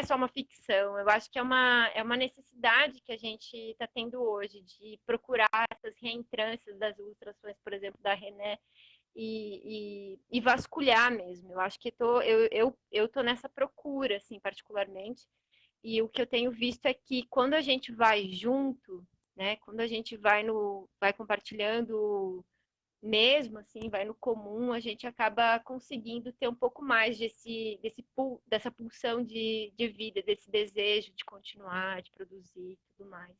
S2: só uma ficção, eu acho que é uma necessidade que a gente está tendo hoje de procurar essas reentrâncias das ilustrações, por exemplo, da René, e vasculhar mesmo. Eu acho que eu tô nessa procura, assim, particularmente, e o que eu tenho visto é que quando a gente vai junto, né, quando a gente vai compartilhando mesmo, assim, vai no comum, a gente acaba conseguindo ter um pouco mais dessa pulsão de vida, desse desejo de continuar, de produzir e tudo mais.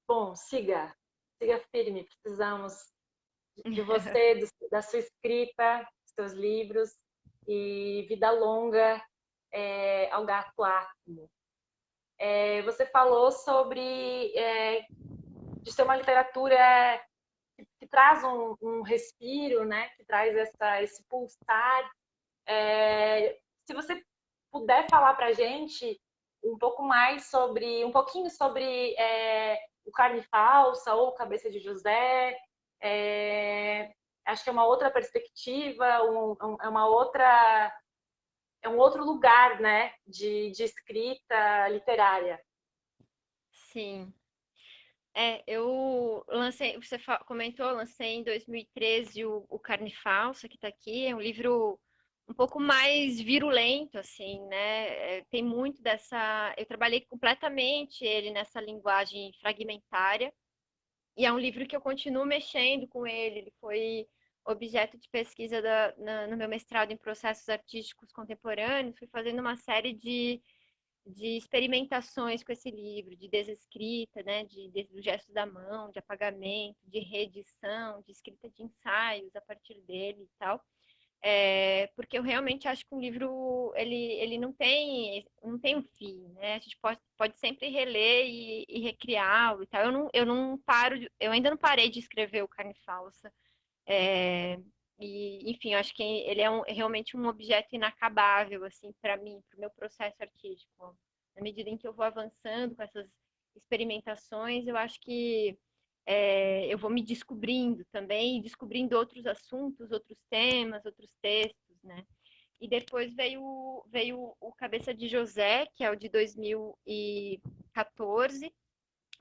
S1: Bom, siga firme. Precisamos de você, da sua escrita, dos seus livros e vida longa ao Gato Átomo. Você falou sobre de ser uma literatura que traz um respiro, né? Que traz esse pulsar. Se você puder falar para a gente um pouquinho sobre o Carne Falsa ou Cabeça de José, acho que é uma outra perspectiva, é um outro lugar, né, de escrita literária.
S2: Sim. Eu lancei, você comentou, eu lancei em 2013 o Carne Falsa, que está aqui. É um livro um pouco mais virulento, assim, né? Tem muito dessa. Eu trabalhei completamente ele nessa linguagem fragmentária, e é um livro que eu continuo mexendo com ele. Ele foi objeto de pesquisa no meu mestrado em processos artísticos contemporâneos. Fui fazendo uma série de experimentações com esse livro, de desescrita, né, do gesto da mão, de apagamento, de reedição, de escrita de ensaios a partir dele e tal. Porque eu realmente acho que um livro ele não tem um fim, né? A gente pode sempre reler e recriá-lo e tal. Eu não paro, eu ainda não parei de escrever o Carne Falsa. É, enfim, eu acho que ele é realmente um objeto inacabável, assim, para mim, para o meu processo artístico. Na medida em que eu vou avançando com essas experimentações, eu acho que eu vou me descobrindo também, descobrindo outros assuntos, outros temas, outros textos, né? E depois veio o Cabeça de José, que é o de 2014.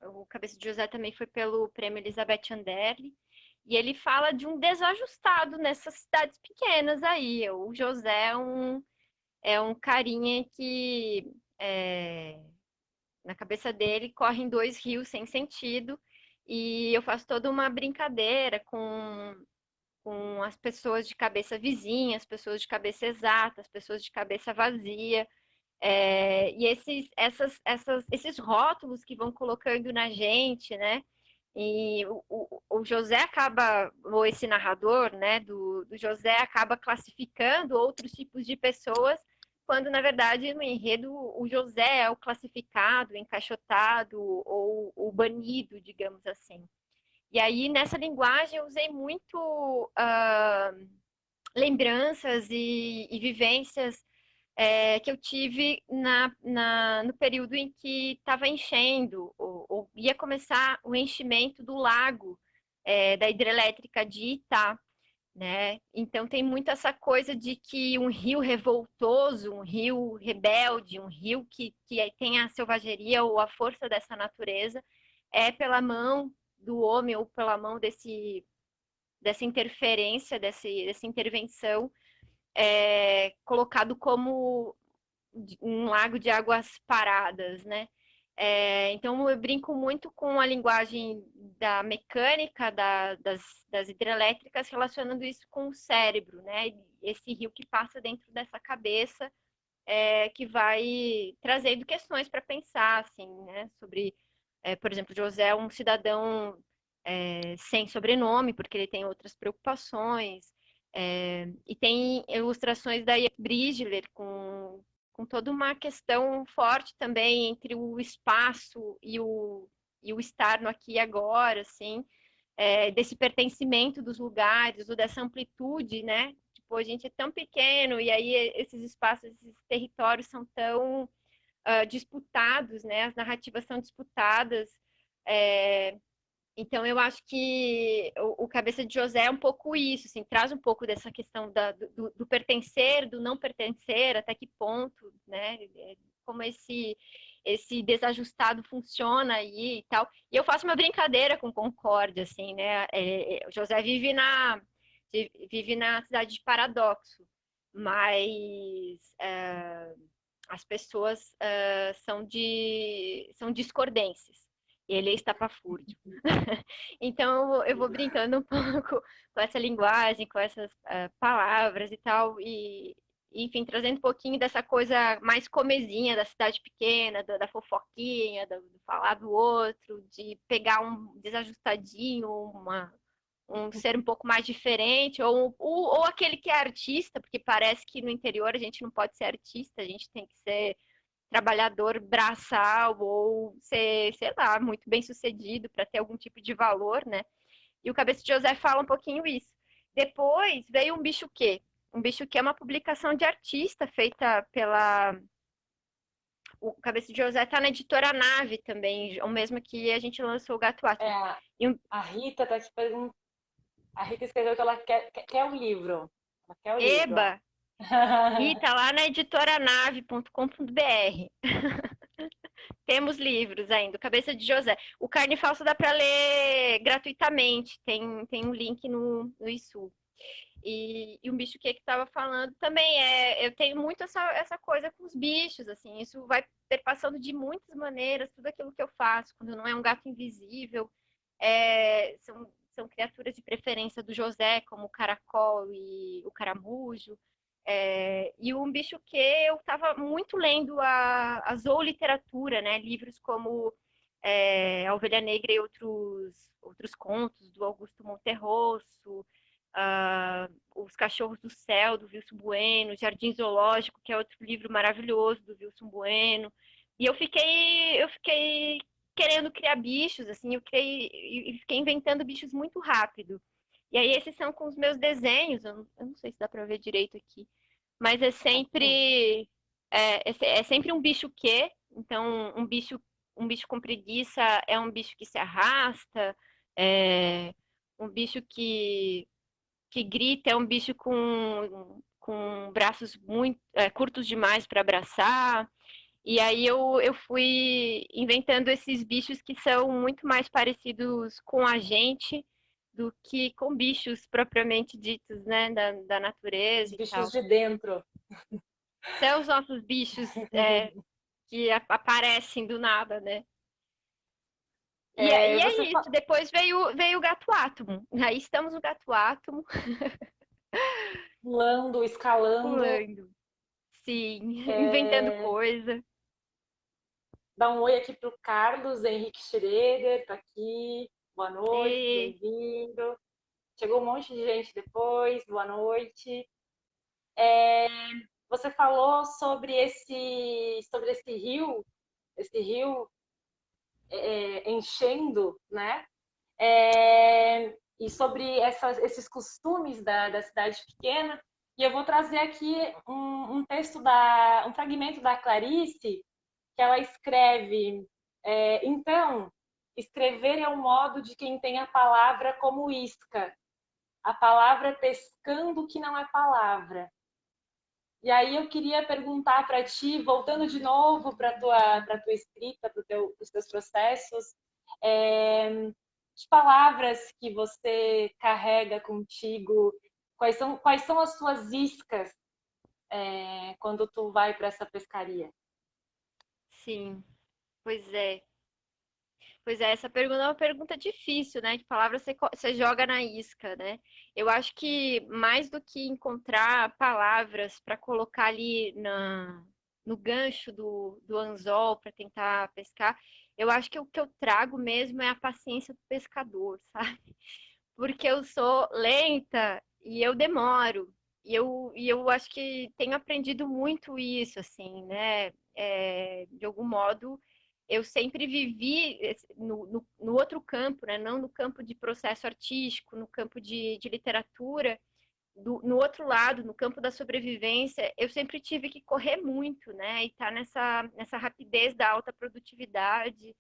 S2: O Cabeça de José também foi pelo Prêmio Elizabeth Anderle. E ele fala de um desajustado nessas cidades pequenas aí. O José é um carinha que na cabeça dele correm dois rios sem sentido. E eu faço toda uma brincadeira com as pessoas de cabeça vizinha, as pessoas de cabeça exata, as pessoas de cabeça vazia. E esses rótulos que vão colocando na gente, né? E o José acaba, ou esse narrador, né, do José, acaba classificando outros tipos de pessoas, quando na verdade no enredo o José é o classificado, o encaixotado ou o banido, digamos assim. E aí nessa linguagem eu usei muito lembranças e vivências que eu tive no período em que estava enchendo, ou ia começar o enchimento do lago da hidrelétrica de Itá, né? Então tem muito essa coisa de que um rio revoltoso, um rio rebelde, um rio que tem a selvageria ou a força dessa natureza, é pela mão do homem ou pela mão dessa interferência, dessa intervenção, colocado como um lago de águas paradas, né? Então eu brinco muito com a linguagem da mecânica das hidrelétricas, relacionando isso com o cérebro, né? Esse rio que passa dentro dessa cabeça, que vai trazendo questões para pensar, assim, né? Sobre, por exemplo, José é um cidadão sem sobrenome, porque ele tem outras preocupações. E tem ilustrações da Ian Brigler com toda uma questão forte também entre o espaço e o estar no aqui e agora, assim, desse pertencimento dos lugares, ou dessa amplitude, né? Tipo, a gente é tão pequeno e aí esses espaços, esses territórios são tão disputados, né? As narrativas são disputadas. Então, eu acho que o Cabeça de José é um pouco isso, assim, traz um pouco dessa questão do pertencer, do não pertencer, até que ponto, né? Como esse desajustado funciona aí e tal. E eu faço uma brincadeira com Concórdia, assim, né? O José vive na cidade de Paradoxo, mas as pessoas são discordenses. Ele é estapafúrdio. Então eu vou brincando um pouco com essa linguagem, com essas palavras e tal, e enfim, trazendo um pouquinho dessa coisa mais comezinha da cidade pequena, da fofoquinha, do falar do outro, de pegar um desajustadinho, um ser um pouco mais diferente, ou aquele que é artista, porque parece que no interior a gente não pode ser artista, a gente tem que ser trabalhador braçal ou ser, sei lá, muito bem sucedido para ter algum tipo de valor, né? E o Cabeça de José fala um pouquinho isso. Depois veio Um Bicho Que. Um Bicho Que é uma publicação de artista feita pela. O Cabeça de José está na editora Nave também, o mesmo que a gente lançou o Gato Atlas.
S1: A,
S2: E
S1: a Rita tá te perguntando. A Rita escreveu que ela quer um livro. Ela quer o livro, ó.
S2: Eba! Rita, lá na editoranave.com.br. Temos livros ainda, Cabeça de José. O Carne Falsa dá para ler gratuitamente, tem um link no ISU. E um bicho que estava falando também eu tenho muito essa coisa com os bichos, assim, isso vai perpassando de muitas maneiras, tudo aquilo que eu faço, quando não é um gato invisível, são criaturas de preferência do José, como o caracol e o caramujo, e um bicho que eu estava muito lendo a zooliteratura, né, livros como A Ovelha Negra e outros contos, do Augusto Monterroso, Os Cachorros do Céu, do Wilson Bueno, Jardim Zoológico, que é outro livro maravilhoso do Wilson Bueno. E eu fiquei querendo criar bichos, assim, e fiquei inventando bichos muito rápido. E aí esses são com os meus desenhos, eu não sei se dá para ver direito aqui, mas é sempre um bicho que, então um bicho com preguiça é um bicho que se arrasta, um bicho que grita é um bicho com braços muito curtos demais para abraçar. E aí eu fui inventando esses bichos que são muito mais parecidos com a gente do que com bichos propriamente ditos, né, da
S1: Os
S2: natureza e
S1: bichos
S2: tal.
S1: de dentro.
S2: São os nossos bichos que aparecem do nada, né? E
S1: Você
S2: é isso. Depois veio o Gato Átomo. Aí estamos no Gato Átomo,
S1: pulando, escalando.
S2: pulando. Sim, inventando
S1: É,
S2: coisa.
S1: Dá um oi aqui para o Carlos Henrique Schroeder, tá aqui. Boa noite,
S2: E
S1: bem-vindo. Chegou um monte de gente depois, boa noite. Você falou esse rio enchendo, né? E sobre esses costumes da cidade pequena. E eu vou trazer aqui um texto um fragmento da Clarice, que ela escreve: então, escrever é o modo de quem tem a palavra como isca, a palavra pescando o que não é palavra. E aí eu queria perguntar para ti, voltando de novo para tua escrita, para os teus processos, que palavras que você carrega contigo? Quais são as suas iscas quando tu vai para essa pescaria?
S2: sim, pois é. Pois é, essa pergunta é uma pergunta difícil, né? De palavras você joga na isca, né? Eu acho que mais do que encontrar palavras para colocar ali no gancho do anzol para tentar pescar, eu acho que o que eu trago mesmo é a paciência do pescador, sabe? Porque eu sou lenta e eu demoro. E eu acho que tenho aprendido muito isso, assim, né? De algum modo, eu sempre vivi no outro campo, né? Não no campo de processo artístico, no campo de literatura, no outro lado, no campo da sobrevivência, eu sempre tive que correr muito, né? E estar nessa rapidez da alta produtividade,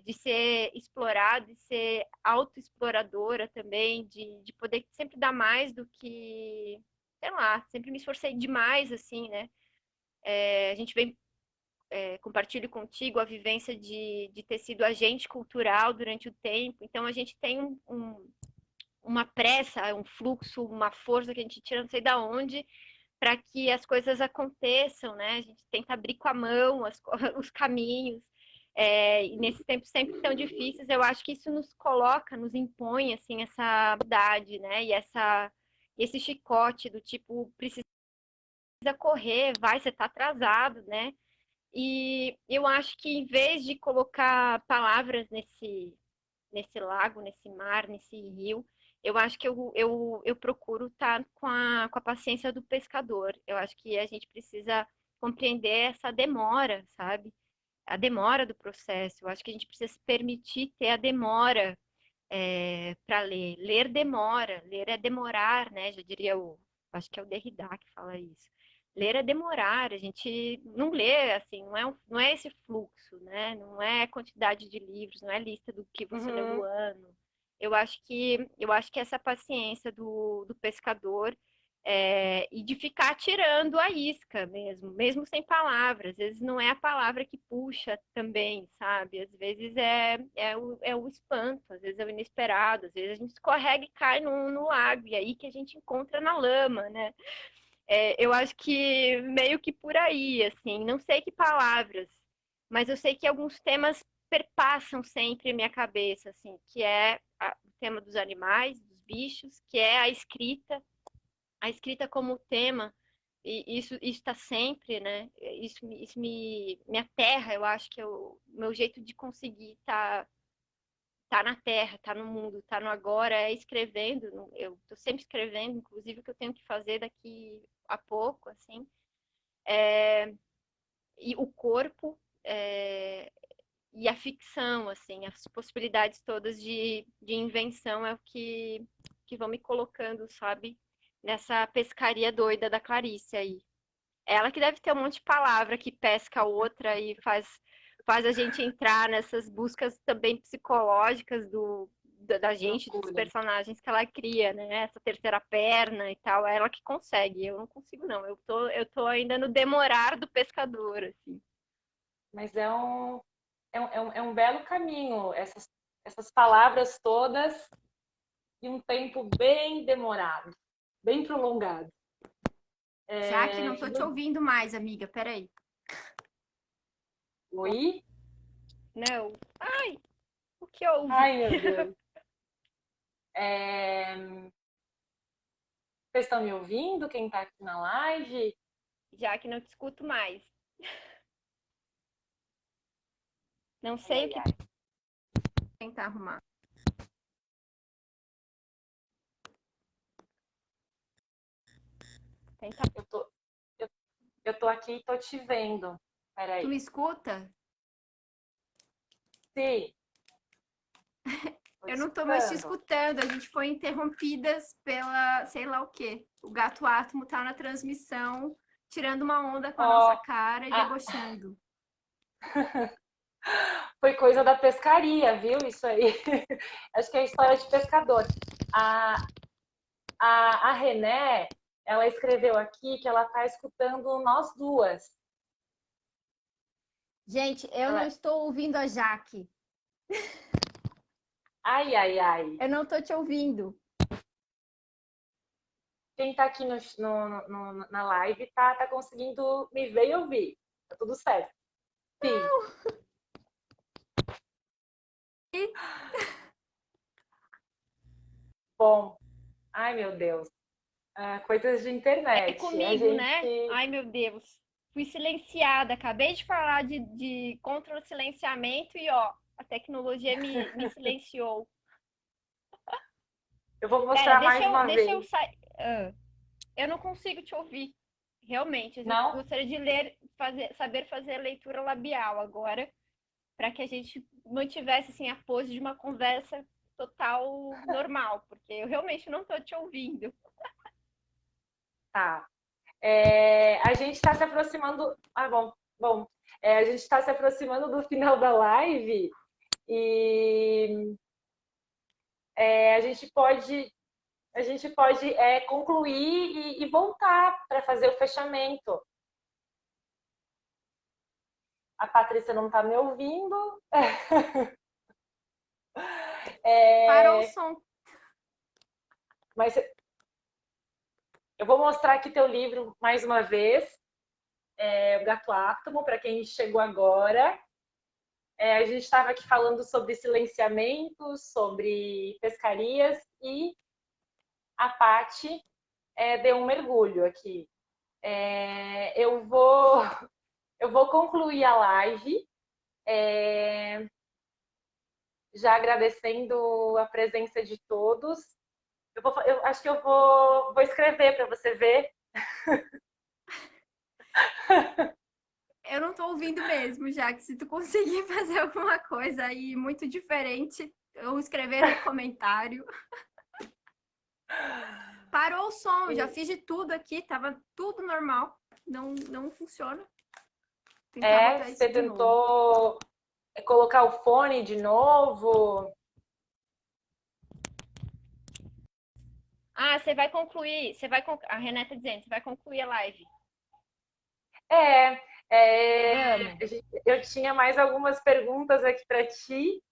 S2: de ser explorada, de ser autoexploradora também, de poder sempre dar mais do que, sei lá, sempre me esforcei demais, assim, né? A gente vem compartilho contigo a vivência de ter sido agente cultural durante o tempo, então a gente tem uma pressa, um fluxo, uma força que a gente tira não sei da onde para que as coisas aconteçam, né? A gente tenta abrir com a mão os caminhos. E nesses tempos sempre tão difíceis, eu acho que isso nos coloca, nos impõe assim essa verdade, né? Esse chicote do tipo precisa correr, vai, você está atrasado, né? E eu acho que em vez de colocar palavras nesse lago, nesse mar, nesse rio, eu acho que eu procuro estar com a paciência do pescador. Eu acho que a gente precisa compreender essa demora, sabe? A demora do processo. Eu acho que a gente precisa se permitir ter a demora para ler. Ler demora, ler é demorar, né? Já diria acho que é o Derrida que fala isso. Ler é demorar, a gente não lê assim, não é esse fluxo, né? Não é quantidade de livros, não é lista do que você leu no
S1: Uhum.
S2: ano. Eu acho que essa paciência do pescador E de ficar tirando a isca mesmo, mesmo sem palavras. Às vezes não é a palavra que puxa também, sabe? Às vezes é o espanto, às vezes é o inesperado, às vezes a gente escorrega e cai no lago, e aí que a gente encontra na lama, né? Eu acho que meio que por aí, assim, não sei que palavras, mas eu sei que alguns temas perpassam sempre minha cabeça, assim, que é o tema dos animais, dos bichos, que é a escrita como tema, e isso está sempre, né? Isso me aterra, eu acho que é o meu jeito de conseguir tá na terra, tá no mundo, tá no agora, é escrevendo. Eu tô sempre escrevendo, inclusive o que eu tenho que fazer daqui a pouco, assim. E o corpo e a ficção, assim, as possibilidades todas de invenção é o que vão me colocando, sabe? Nessa pescaria doida da Clarice aí. Ela que deve ter um monte de palavra que pesca a outra e faz a gente entrar nessas buscas também psicológicas da gente, dos
S1: Loucura.
S2: personagens que ela cria, né? Essa terceira perna e tal. É ela que consegue. Eu não consigo, não. Eu tô ainda no demorar do pescador, assim.
S1: Mas é um belo caminho, essas palavras todas e um tempo bem demorado, bem prolongado.
S2: Já que não tô te ouvindo mais, amiga. Peraí.
S1: Oi?
S2: Não. Ai, o que houve?
S1: Ai, meu Deus. É, Vocês estão me ouvindo? Quem está aqui na live?
S2: Já que não te escuto mais. Não
S1: Ai,
S2: sei o
S1: ai,
S2: que
S1: ai.
S2: tentar arrumar. Tentar.
S1: Eu tô, eu, eu tô aqui e tô te vendo.
S2: Tu me
S1: Peraí.
S2: escuta?
S1: Sim, tô
S2: Eu
S1: te
S2: não tô mais te
S1: escutando.
S2: escutando. A gente foi interrompidas pela, sei lá o quê. O gato átomo tá na transmissão, tirando uma onda com a nossa
S1: Ó,
S2: cara e
S1: a-
S2: debochando.
S1: foi coisa da pescaria, viu? Isso aí. Acho que é história de pescador. A, a René, ela escreveu aqui que ela tá escutando nós duas.
S2: Gente, eu não
S1: Ela,
S2: estou ouvindo a Jaque.
S1: ai, ai, ai.
S2: Eu não tô te ouvindo.
S1: Quem tá aqui na live tá conseguindo me ver e ouvir. Tá tudo certo. Sim. Bom, ai meu Deus. Coisas de
S2: É
S1: internet. A
S2: comigo, né?
S1: gente.
S2: Ai, meu Deus. Fui silenciada. Acabei de falar de contra o silenciamento e, ó, a tecnologia me silenciou.
S1: Eu vou
S2: Pera,
S1: mostrar mais uma
S2: deixa eu
S1: vez.
S2: sair. Eu não consigo te ouvir. Realmente, eu
S1: Não?
S2: gostaria de saber fazer a leitura labial agora, para que a gente mantivesse assim a pose de uma conversa total normal, porque eu realmente não estou te ouvindo.
S1: Tá. A gente está se aproximando. Ah, bom. Bom, a gente está se aproximando do final da live e a gente pode concluir e voltar para fazer o fechamento. A Patrícia não está me ouvindo.
S2: Parou o
S1: É,
S2: som.
S1: mas eu vou mostrar aqui teu livro mais uma vez, o Gato Átomo, para quem chegou agora. A gente estava aqui falando sobre silenciamentos, sobre pescarias e a Paty deu um mergulho aqui. Eu vou concluir a live, já agradecendo a presença de todos. Eu acho que eu vou escrever para você ver.
S2: Eu não estou ouvindo mesmo, já que se tu conseguir fazer alguma coisa aí muito diferente, eu escrever no comentário. Parou o som, já fiz de tudo aqui, tava tudo normal. Não funciona. Vou tentar botar
S1: Você
S2: isso de novo.
S1: tentou colocar o fone de novo?
S2: Ah, você vai concluir, a Renata dizendo, você vai concluir a live.
S1: É,
S2: Vamos.
S1: eu tinha mais algumas perguntas aqui para ti,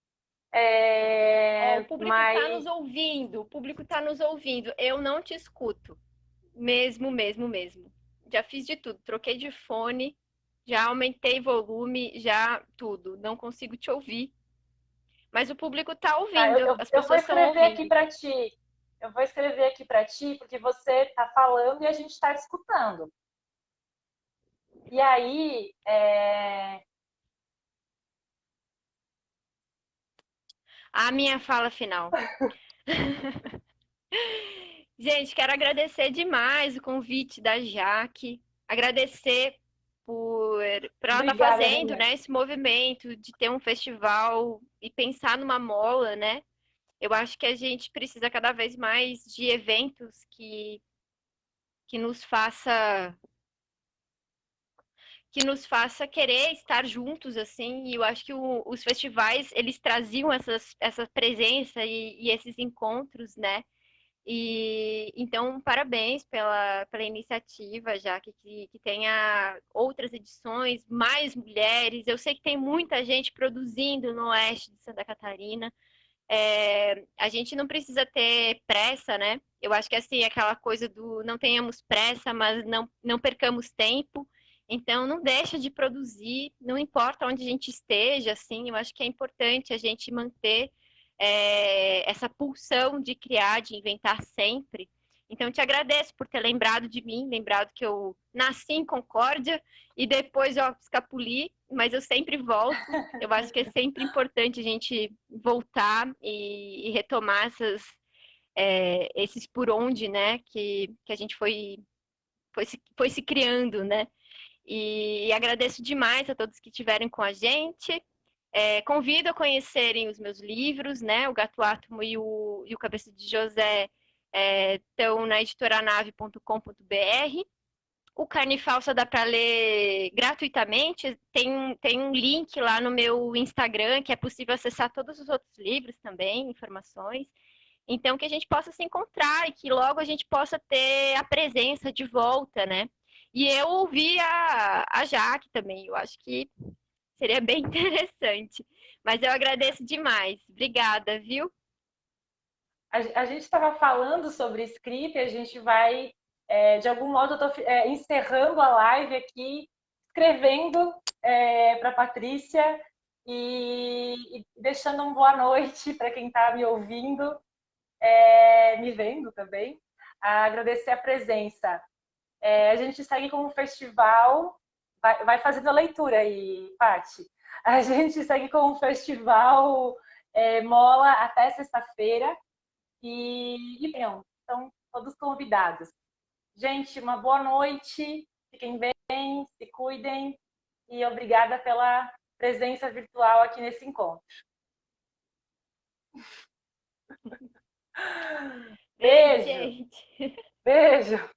S2: Ó, o público está
S1: mas
S2: nos ouvindo, o público está nos ouvindo. Eu não te escuto. Mesmo, mesmo, mesmo. Já fiz de tudo. Troquei de fone, já aumentei volume, já tudo. Não consigo te ouvir. Mas o público está
S1: tá,
S2: ouvindo, as
S1: eu vou
S2: pessoas estão
S1: escrever aqui
S2: ouvindo.
S1: para ti. Eu vou escrever aqui para ti, porque você está falando e a gente está escutando. E aí,
S2: A minha fala final. Gente, quero agradecer demais o convite da Jaque, agradecer por ela estar
S1: obrigada,
S2: fazendo,
S1: Renata.
S2: né, esse movimento de ter um festival e pensar numa mola, né? Eu acho que a gente precisa cada vez mais de eventos que nos faça que nos faça querer estar juntos, assim, e eu acho que os festivais, eles traziam essa presença e esses encontros, né? E então, parabéns pela iniciativa, já que tenha outras edições, mais mulheres. Eu sei que tem muita gente produzindo no oeste de Santa Catarina. A gente não precisa ter pressa, né? Eu acho que assim, aquela coisa do não tenhamos pressa, mas não percamos tempo. Então, não deixa de produzir, não importa onde a gente esteja, assim, eu acho que é importante a gente manter essa pulsão de criar, de inventar sempre. Então, te agradeço por ter lembrado de mim, lembrado que eu nasci em Concórdia e depois eu escapuli, mas eu sempre volto. Eu acho que é sempre importante a gente voltar e retomar esses por onde, né, que a gente foi se criando, né? E agradeço demais a todos que estiveram com a gente. Convido a conhecerem os meus livros, né? O Gato Átomo e o Cabeça de José estão na editoranave.com.br. O Carne Falsa dá para ler gratuitamente. Tem um link lá no meu Instagram que é possível acessar todos os outros livros também, informações. Então, que a gente possa se encontrar e que logo a gente possa ter a presença de volta, né? E eu ouvi a Jaque também, eu acho que seria bem interessante. Mas eu agradeço demais. Obrigada, viu?
S1: A gente estava falando sobre script, a gente vai, de algum modo, eu estou encerrando a live aqui, escrevendo para a Patrícia e deixando uma boa noite para quem está me ouvindo, me vendo também. Agradecer a presença. A gente segue com o festival, vai fazendo a leitura aí, Paty. A gente segue com o festival Mola até sexta-feira. E venham, estão todos convidados. Gente, uma boa noite, fiquem bem, se cuidem e obrigada pela presença virtual aqui nesse encontro.
S2: Beijo,
S1: Beijo,
S2: gente.
S1: beijo.